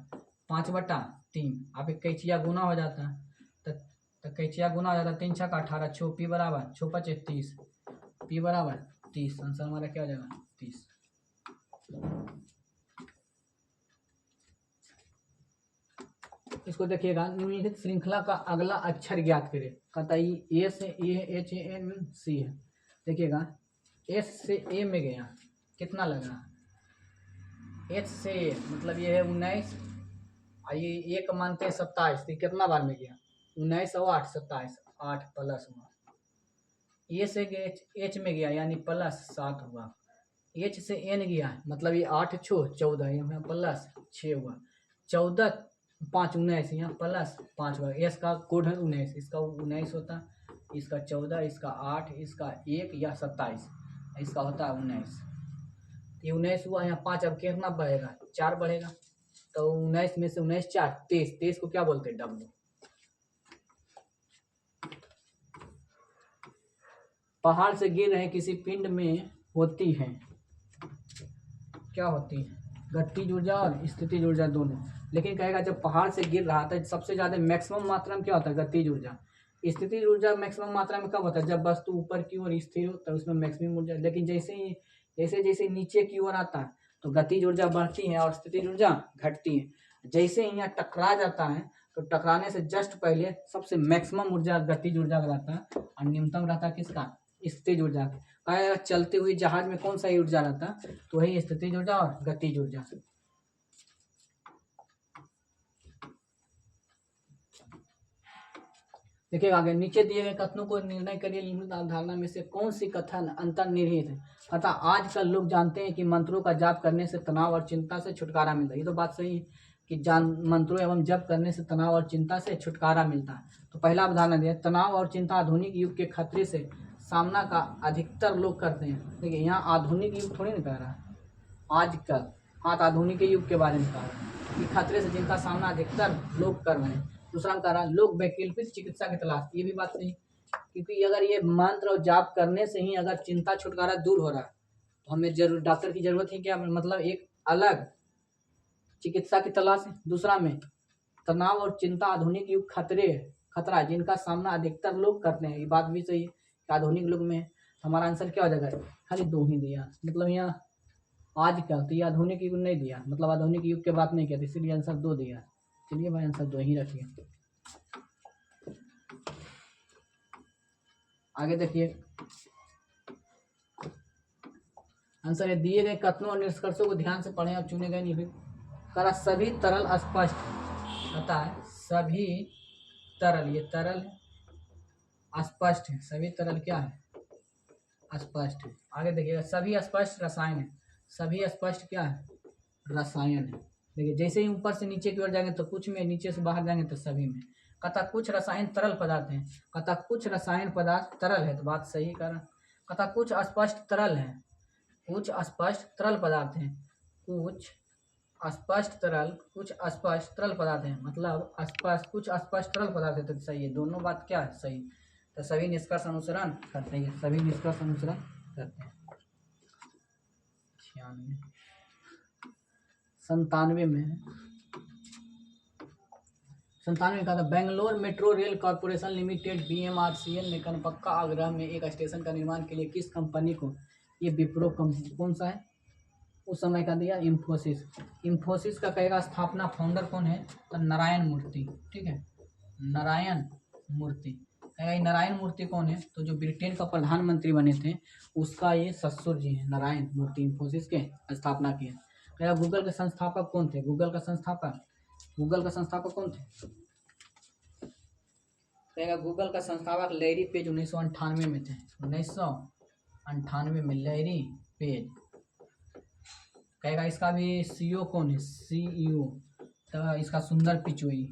5/3। आप एक कैचिया गुना हो जाता है तो कैचिया गुना हो जाता है, 3 छक्का 18, छो पी बराबर 6 5 30, पी बराबर 30। आंसर हमारा क्या हो जाएगा 30। इसको देखिएगा, निम्नलिखित श्रृंखला का अगला अक्षर ज्ञात करें। कहता है ए से ए, एच ए एन सी है। देखिएगा एस से ए में गया, कितना लगा, एच से ए मतलब ये है 19, और ये एक मानते हैं 27, तो कितना बार में गया 19 और 8 27, 8 प्लस हुआ। ए से एच में गया यानी प्लस 7 हुआ। एच से एन गया मतलब ये 8 छो 14, यहाँ प्लस 6 हुआ। 14 5 19, यहाँ प्लस 5 हुआ। एस का कोड है 19, इसका 19 होता, इसका 14, इसका 8, इसका 1 या 27, इसका होता है 19। ये 19 हुआ, यहाँ 5, अब कितना बढ़ेगा 4 बढ़ेगा, तो 19 में से 19 4 23, 23 को क्या बोलते हैं डब्ल्यू। पहाड़ से गिर रहे किसी पिंड में होती है, क्या होती है, गतिज ऊर्जा और स्थितिज ऊर्जा दोनों। लेकिन कहेगा जब पहाड़ से गिर रहा था सबसे ज़्यादा मैक्सिमम मात्रा में क्या होता है गतिज ऊर्जा। स्थितिज ऊर्जा मैक्सिमम मात्रा में कब होता है, जब वस्तु ऊपर की ओर स्थिर हो तब उसमें मैक्सिमम ऊर्जा। लेकिन जैसे जैसे नीचे की ओर आता है तो गतिज ऊर्जा बढ़ती है और स्थितिज ऊर्जा घटती है। जैसे ही यहाँ टकरा जाता है तो टकराने से जस्ट पहले सबसे मैक्सिमम ऊर्जा गतिज ऊर्जा का रहता है और न्यूनतम रहता है किसका, स्थितिज ऊर्जा का। चलते हुए जहाज में कौन सा ऊर्जा रहता है, तो वही स्थितिज ऊर्जा और गतिज ऊर्जा। देखिएगा आगे, नीचे दिए गए कथनों को निर्णय करिए, निम्नलिखित अवधारणा में से कौन सी कथन अंतर्निहित है। अतः आजकल लोग जानते हैं कि मंत्रों का जाप करने से तनाव और चिंता से छुटकारा मिलता है। ये तो बात सही है कि मंत्रों एवं जप करने से तनाव और चिंता से छुटकारा मिलता है। तो पहला अवधारणा दिया, तनाव और चिंता आधुनिक युग के खतरे से सामना का अधिकतर लोग करते हैं। देखिए यहाँ आधुनिक युग थोड़ी ना कह रहा है, आजकल, हाँ तो आधुनिक युग के बारे में कह रहा है कि खतरे से जिनका सामना अधिकतर लोग कर रहे हैं। दूसरा कह रहा है लोग वैकल्पिक चिकित्सा की तलाश, ये भी बात सही, क्योंकि अगर ये मंत्र और जाप करने से ही अगर चिंता छुटकारा दूर हो रहा है तो हमें जरूर डॉक्टर की जरूरत है क्या, मतलब एक अलग चिकित्सा की तलाश है। दूसरा में तनाव और चिंता आधुनिक युग खतरा जिनका सामना अधिकतर लोग करते हैं, ये बात भी सही है कि आधुनिक युग में। हमारा आंसर क्या हो जाएगा, खाली 2 ही दिया, मतलब यहाँ आजकल, तो ये आधुनिक युग नहीं दिया, मतलब आधुनिक युग की बात नहीं किया, इसीलिए आंसर 2 दिया। चलिए भाई आंसर 2 ही रखिए। आगे देखिए आंसर है, दिए गए कथनों और निष्कर्षों को ध्यान से पढ़ें और चुने गए निम्नलिखित सभी तरल स्पष्ट पता है, सभी तरल, ये तरल है, स्पष्ट है, सभी तरल क्या है, स्पष्ट है। आगे देखिएगा, सभी स्पष्ट रसायन है, सभी स्पष्ट क्या है, रसायन है। देखिए जैसे ही ऊपर से नीचे की ओर जाएंगे तो कुछ में, नीचे से बाहर जाएंगे तो सभी में। कहता कुछ रसायन तरल पदार्थ हैं, कहता कुछ रसायन पदार्थ तरल है, तो बात सही कर। कहता कुछ अस्पष्ट तरल है, कुछ अस्पष्ट तरल पदार्थ हैं, कुछ अस्पष्ट तरल पदार्थ हैं, मतलब अस्पष्ट कुछ अस्पष्ट तरल पदार्थ है, तो सही है, दोनों बात क्या है सही। तो सभी निष्कर्ष अनुसरण करते हैं, सभी निष्कर्ष अनुसरण करते हैं। 97 में 97 का था, Bangalore metro rail corporation limited BMRCL ने कनपक्का आगरा में एक स्टेशन का निर्माण के लिए किस कंपनी को, ये विप्रो कंपनी, कौन सा है उस समय का दिया, इंफोसिस। इंफोसिस का कहेगा स्थापना फाउंडर कौन है, तो नारायण मूर्ति, ठीक है, नारायण मूर्ति। कहेगा नारायण मूर्ति कौन है, तो जो ब्रिटेन का प्रधानमंत्री बने थे उसका ये ससुर जी हैं, नारायण मूर्ति इंफोसिस के स्थापना किए। कहेगा गूगल के संस्थापक कौन थे, गूगल का संस्थापक कौन थे, कहेगा गूगल का संस्थापक लैरी पेज 1998 में थे, 1998 में लैरी पेज। कहेगा इसका भी CEO कौन है, CEO, तो इसका सुंदर पिचोई।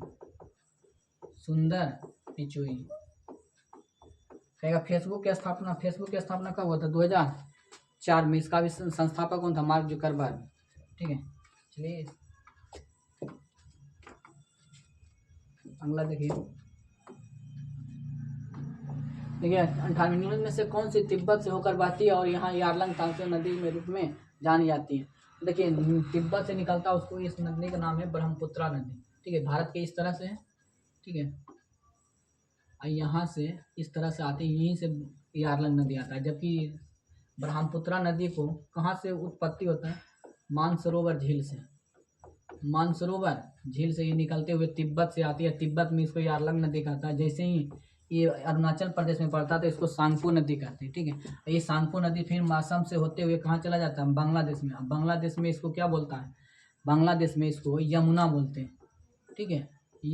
कहेगा फेसबुक की स्थापना कब हुआ था, 2004 में। इसका भी संस्थापक कौन था, मार्क जुकरबर्ग, ठीक है। चलिए अगला देखिए 98 में से कौन सी तिब्बत से होकर बहती है और यहाँ यारलंग तांसे नदी में रूप में जानी जाती है। देखिए तिब्बत से निकलता है, उसको इस नदी का नाम है ब्रह्मपुत्रा नदी, ठीक है, भारत के इस तरह से है, ठीक है। और यहाँ से इस तरह से आते यहीं से यारलंग नदी आता है। जबकि ब्रह्मपुत्रा नदी को कहाँ से उत्पत्ति होता है? मानसरोवर झील से। मानसरोवर झील से ये निकलते हुए तिब्बत से आती है। तिब्बत में इसको यारलंग नदी कहता है। जैसे ही ये अरुणाचल प्रदेश में पड़ता है तो इसको सांगपो नदी कहते हैं, ठीक है। ये सांगपो नदी फिर असम से होते हुए कहाँ चला जाता है? बांग्लादेश में। अब बांग्लादेश में इसको क्या बोलता है? बांग्लादेश में इसको यमुना बोलते हैं, ठीक है।